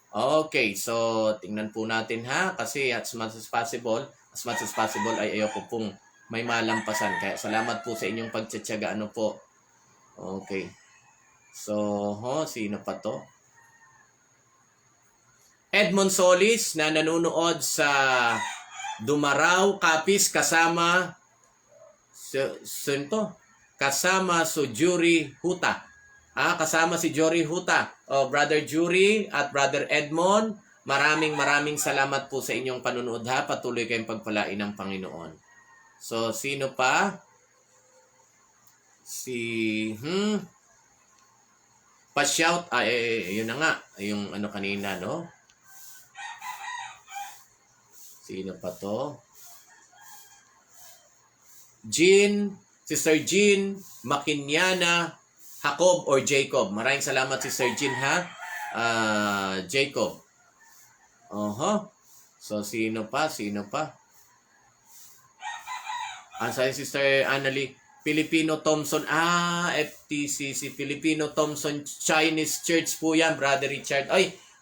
Okay, so tingnan po natin kasi as much as possible ay ayoko pong may malampasan. Kaya salamat po sa inyong pagtsatsaga. Okay. So, sino pa to? Edmond Solis na nanonood sa Dumaraw, Capiz, kasama si Jury Huta. Kasama si Jury Huta. Brother Jury at Brother Edmond, maraming salamat po sa inyong panunood Patuloy kayong pagpalain ng Panginoon. So, sino pa? Pa-shout. Yun na nga. Yung kanina, no? Sino pa to? Sister Jean Makinyana Jacob or Jacob. Maraming salamat Sister Jean Jacob. So, sino pa? Sa Sister Annalie Filipino Thompson. FTCC Filipino Thompson Chinese Church po yan, Brother Richard.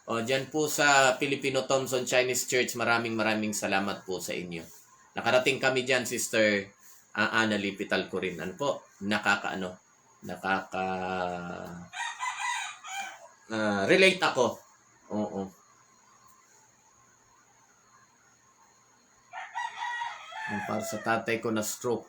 Dyan po sa Filipino Thompson Chinese Church, maraming salamat po sa inyo. Nakarating kami dyan, Sister Annalie Pital ko rin. Relate ako. Oo. Para sa tatay ko na stroke.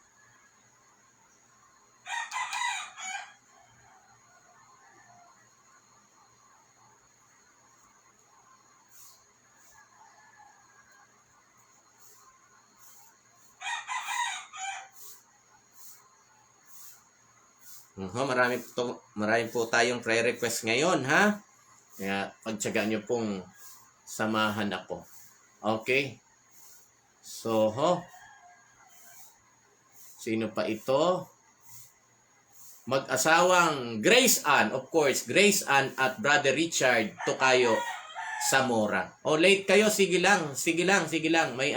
Marami po tayong prayer request ngayon, Kaya pagtsagaan nyo pong samahan ako. Okay. So, sino pa ito? Mag-asawang Grace Ann, of course, Grace Ann at Brother Richard Tocayo Zamora. Late kayo, sige lang. May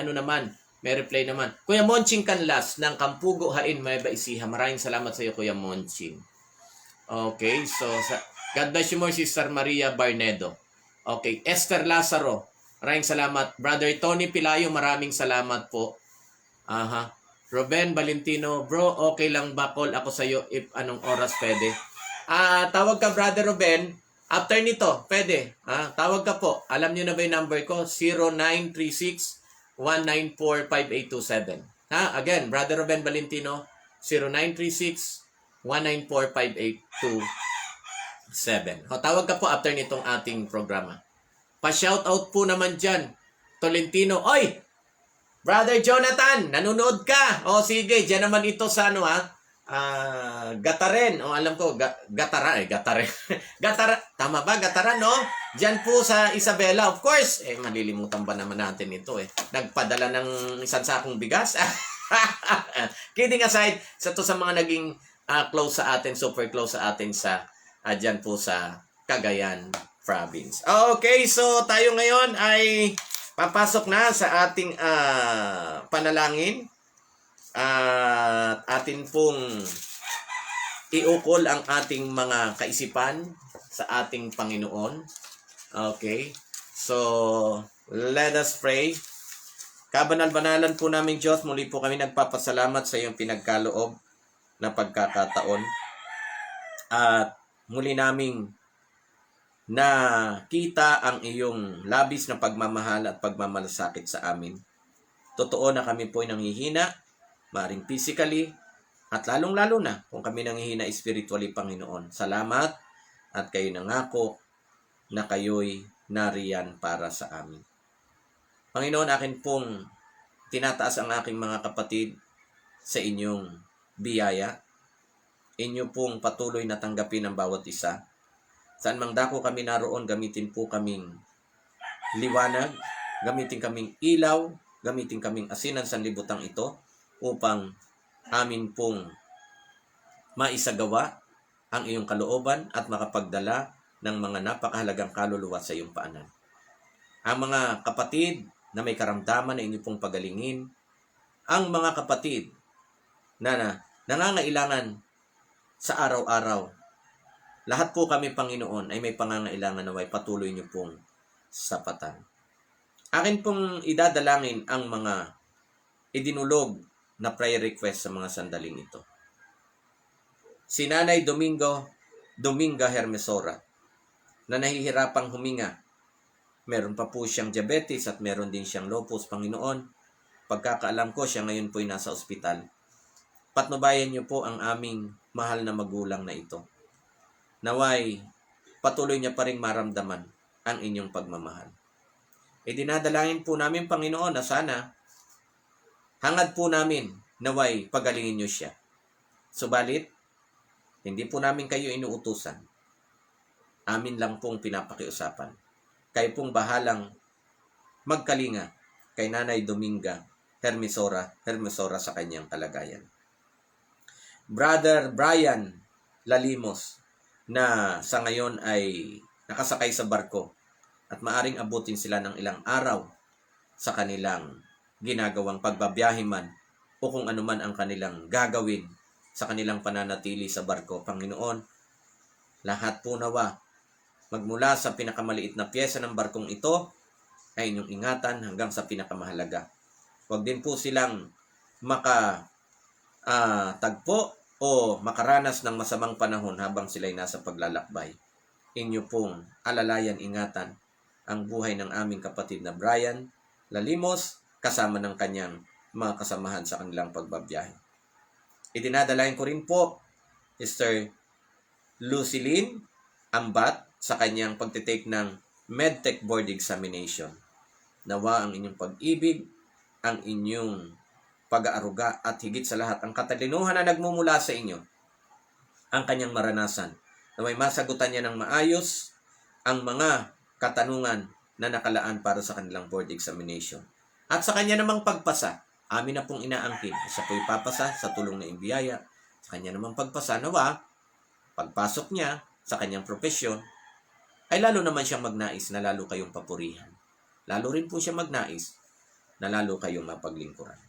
may reply naman. Kuya Monching Canlas ng Kampugo Hain, may Baisiha. Maraming salamat sa iyo, Kuya Monching. Okay, so God bless you more, Sister Maria Barnedo. Okay, Esther Lazaro. Maraming salamat. Brother Tony Pilayo, maraming salamat po. Aha. Ruben Valentino, bro, okay lang ba call ako sa'yo if anong oras pwede? Tawag ka, Brother Ruben. After nito, pwede. Tawag ka po. Alam niyo na ba yung number ko? 0936-194-5827. Again, Brother Ruben Valentino, 0936-194-5827. Tawag ka po after nitong ating programa. Pa-shoutout po naman dyan. Tolentino. Oy! Brother Jonathan, nanonood ka. Sige, dyan naman ito sa Gataren. Alam ko, Gataren. Gatara. Tama ba? Gataran, no? Dyan po sa Isabela. Of course, malilimutan ba naman natin ito, Nagpadala ng isang sakong bigas. Kidding aside, sa mga naging close sa atin, super close sa atin sa dyan po sa Cagayan Province. Okay, so tayo ngayon ay papasok na sa ating panalangin. Atin pong iukol ang ating mga kaisipan sa ating Panginoon. Okay, so let us pray. Kabanal-banalan po namin Diyos, muli po kami nagpapasalamat sa iyong pinagkaloob na pagkakataon. At muli naming na kita ang iyong labis na pagmamahal at pagmamalasakit sa amin. Totoo na kami po ay nanghihina, maaaring physically, at lalong-lalo na kung kami nanghihina spiritually, Panginoon. Salamat at kayo nangako na kayo'y nariyan para sa amin. Panginoon, akin pong tinataas ang aking mga kapatid sa inyong biyaya. Inyo pong patuloy na tanggapin ang bawat isa. Saan mang dako kami naroon, gamitin po kaming liwanag, gamitin kaming ilaw, gamitin kaming asinan sa libutang ito upang amin pong maisagawa ang iyong kalooban at makapagdala ng mga napakahalagang kaluluwa sa iyong paanan. Ang mga kapatid na may karamdaman na inyo pong pagalingin, ang mga kapatid na nangangailangan sa araw-araw, lahat po kami, Panginoon, ay may pangangailangan na patuloy niyo pong sapatan. Akin pong idadalangin ang mga idinulog na prayer request sa mga sandaling ito. Si Nanay Dominga Hermesora, na nahihirapang huminga. Meron pa po siyang diabetes at meron din siyang lupus, Panginoon. Pagkakaalam ko, siya ngayon po ay nasa ospital. Patnubayan niyo po ang aming mahal na magulang na ito. Naway, patuloy niya pa rin maramdaman ang inyong pagmamahal. Dinadalangin po namin, Panginoon, na sana hangad po namin naway pagalingin niyo siya. Subalit, hindi po namin kayo inuutusan. Amin lang pong pinapakiusapan. Kayo pong bahalang magkalinga kay Nanay Dominga Hermesora sa kanyang kalagayan. Brother Brian Lalimos, na sa ngayon ay nakasakay sa barko at maaring abutin sila ng ilang araw sa kanilang ginagawang pagbabiyahe man o kung anuman ang kanilang gagawin sa kanilang pananatili sa barko. Panginoon, lahat po nawa magmula sa pinakamaliit na pyesa ng barkong ito ay inyong ingatan hanggang sa pinakamahalaga. Huwag din po silang makatagpo o makaranas ng masamang panahon habang sila'y nasa paglalakbay. Inyo pong alalayan, ingatan ang buhay ng aming kapatid na Brian Lalimos kasama ng kanyang mga kasamahan sa kanilang pagbabiyahe. Idinadalayan ko rin po Sister Lucilene Ambat sa kanyang pagtitake ng MedTech Board Examination. Nawa ang inyong pag-ibig, ang inyong pag-aaruga at higit sa lahat ang katalinuhan na nagmumula sa inyo ang kanyang maranasan na may masagutan niya ng maayos ang mga katanungan na nakalaan para sa kanilang board examination. At sa kanya namang pagpasa, amin na pong inaangkin, siya po ipapasa sa tulong na imbiyaya. Sa kanya namang pagpasa, nawa, pagpasok niya sa kanyang profesyon, ay lalo naman siyang magnais na lalo kayong papurihan. Lalo rin po siya magnais na lalo kayong mapaglingkuran.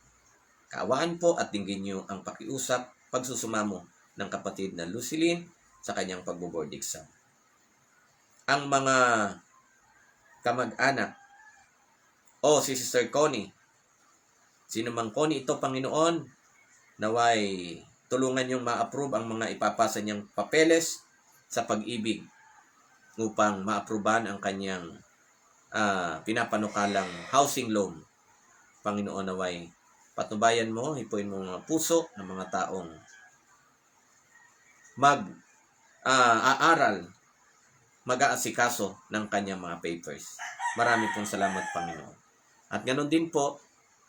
Kaawaan po at dinggin niyo ang pakiusap, pagsusumamo ng kapatid na Lucilene sa kanyang pagbo-board exam. Ang mga kamag-anak o si Sister Connie. Sino mang Connie ito, Panginoon, naway tulungan niyong ma-approve ang mga ipapasa niyang papeles sa pag-ibig upang ma-approvean ang kanyang pinapanukalang housing loan. Panginoon, naway patnubayan mo, hipuin mo mga puso ng mga taong aaral, mag-aasikaso ng kanyang mga papers. Marami pong salamat, Panginoon. At ganoon din po,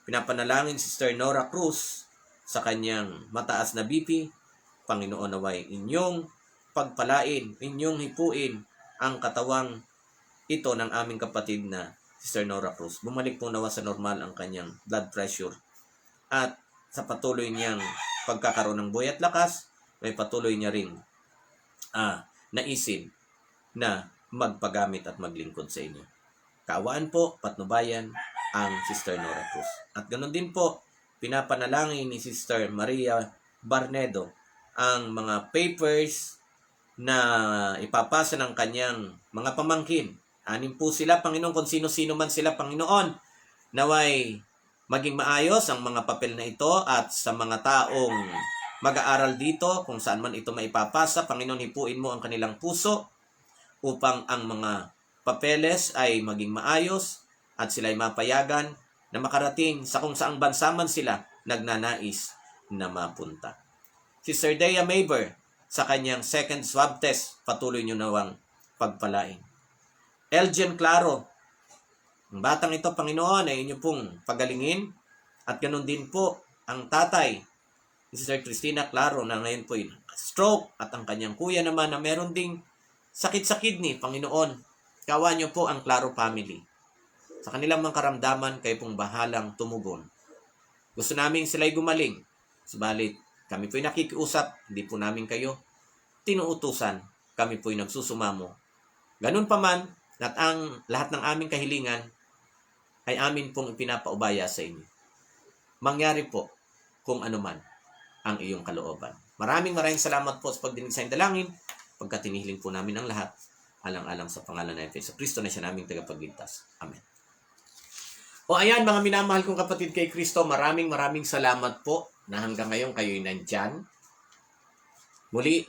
pinapanalangin si Sister Nora Cruz sa kanyang mataas na BP. Panginoon, naway inyong pagpalain, inyong hipuin ang katawang ito ng aming kapatid na Sister Nora Cruz. Bumalik po nawa sa normal ang kanyang blood pressure. At sa patuloy niyang pagkakaroon ng buhay at lakas, may patuloy niya ring naisin na magpagamit at maglingkod sa inyo. Kaawaan po, patnubayan ang Sister Nora Cruz. At ganoon din po, pinapanalangin ni Sister Maria Barnedo ang mga papers na ipapasa ng kanyang mga pamangkin. 6 po sila, Panginoon, kung sino-sino man sila, Panginoon, naway maging maayos ang mga papel na ito at sa mga taong mag-aaral dito, kung saan man ito maipapasa, Panginoon, hipuin mo ang kanilang puso upang ang mga papeles ay maging maayos at sila ay mapayagan na makarating sa kung saang bansa man sila nagnanais na mapunta. Si Sister Dea Maber, sa kanyang second swab test, patuloy nyo nawang pagpalain. Elgin Claro, ang batang ito, Panginoon, ay inyo pong pagalingin. At ganoon din po ang tatay, si Sister Cristina Claro, na ngayon po ay stroke, at ang kanyang kuya naman na meron ding sakit sa kidney. Panginoon, kawan nyo po ang Claro family. Sa kanilang mga karamdaman, kayo pong bahalang tumugon. Gusto namin sila'y gumaling. Subalit, kami po'y nakikiusap, hindi po namin kayo tinuutusan. Kami po'y nagsusumamo. Ganun pa man, at ang lahat ng aming kahilingan ay amin pong ipinapaubaya sa inyo. Mangyari po kung ano man ang iyong kalooban. Maraming salamat po sa pagdinig sa dalangin, pagkat tinihiling po namin ang lahat, alang-alang sa pangalan ng Kristo na siya naming tagapagligtas. Amen. O ayan, mga minamahal kong kapatid kay Kristo, maraming salamat po na hanggang ngayon kayo'y nandyan. Muli,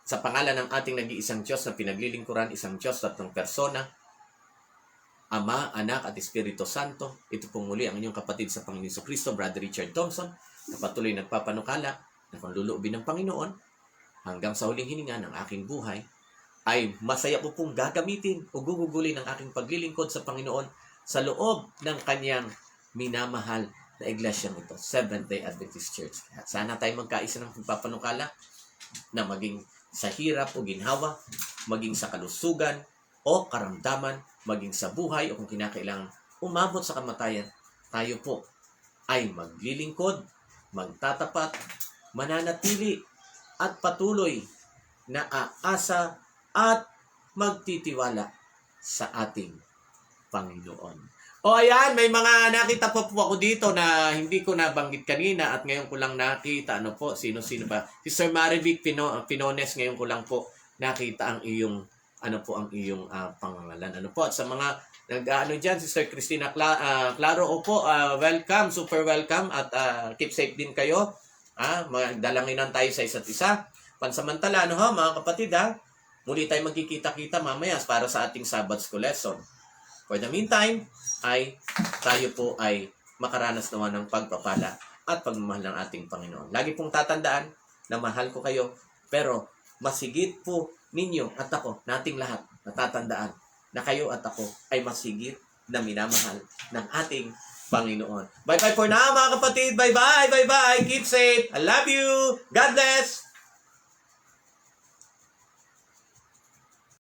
sa pangalan ng ating nag-iisang Diyos na pinaglilingkuran, isang Diyos, tatlong persona, Ama, Anak at Espiritu Santo, ito pong muli ang inyong kapatid sa Panginoon Kristo, Brother Richard Thompson, na patuloy nagpapanukala na kung luluobin ng Panginoon, hanggang sa huling hininga ng aking buhay, ay masaya po pong gagamitin o gugugulin ang aking paglilingkod sa Panginoon sa loob ng kanyang minamahal na iglesyang ito, Seventh-day Adventist Church. At sana tayo magkaisa ng pagpapanukala na maging sa hirap o ginhawa, maging sa kalusugan o karamdaman, maging sa buhay o kung kinakailangan umabot sa kamatayan, tayo po ay maglilingkod, magtatapat, mananatili at patuloy na aasa at magtitiwala sa ating Panginoon. O ayan, may mga nakita po ako dito na hindi ko nabanggit kanina at ngayon ko lang nakita. Ano po, sino-sino ba? Si Sir Marivic Pinones, ngayon ko lang po nakita ang iyong pangalan. Ano po, at sa mga nag-ano dyan, si Sir Cristina Claro, opo, welcome, super welcome at keep safe din kayo. Magdalanginan tayo sa isa't isa. Pansamantala, mga kapatid, muli tayo magkikita-kita mamaya para sa ating Sabbath School lesson. For the meantime, ay tayo po ay makaranas naman ng pagpapala at pagmamahal ng ating Panginoon. Lagi pong tatandaan na mahal ko kayo, pero masigit po ninyo at ako, nating lahat, natatandaan na kayo at ako ay masigit na minamahal ng ating Panginoon. Bye-bye for now, mga kapatid. Bye-bye. Keep safe. I love you. God bless.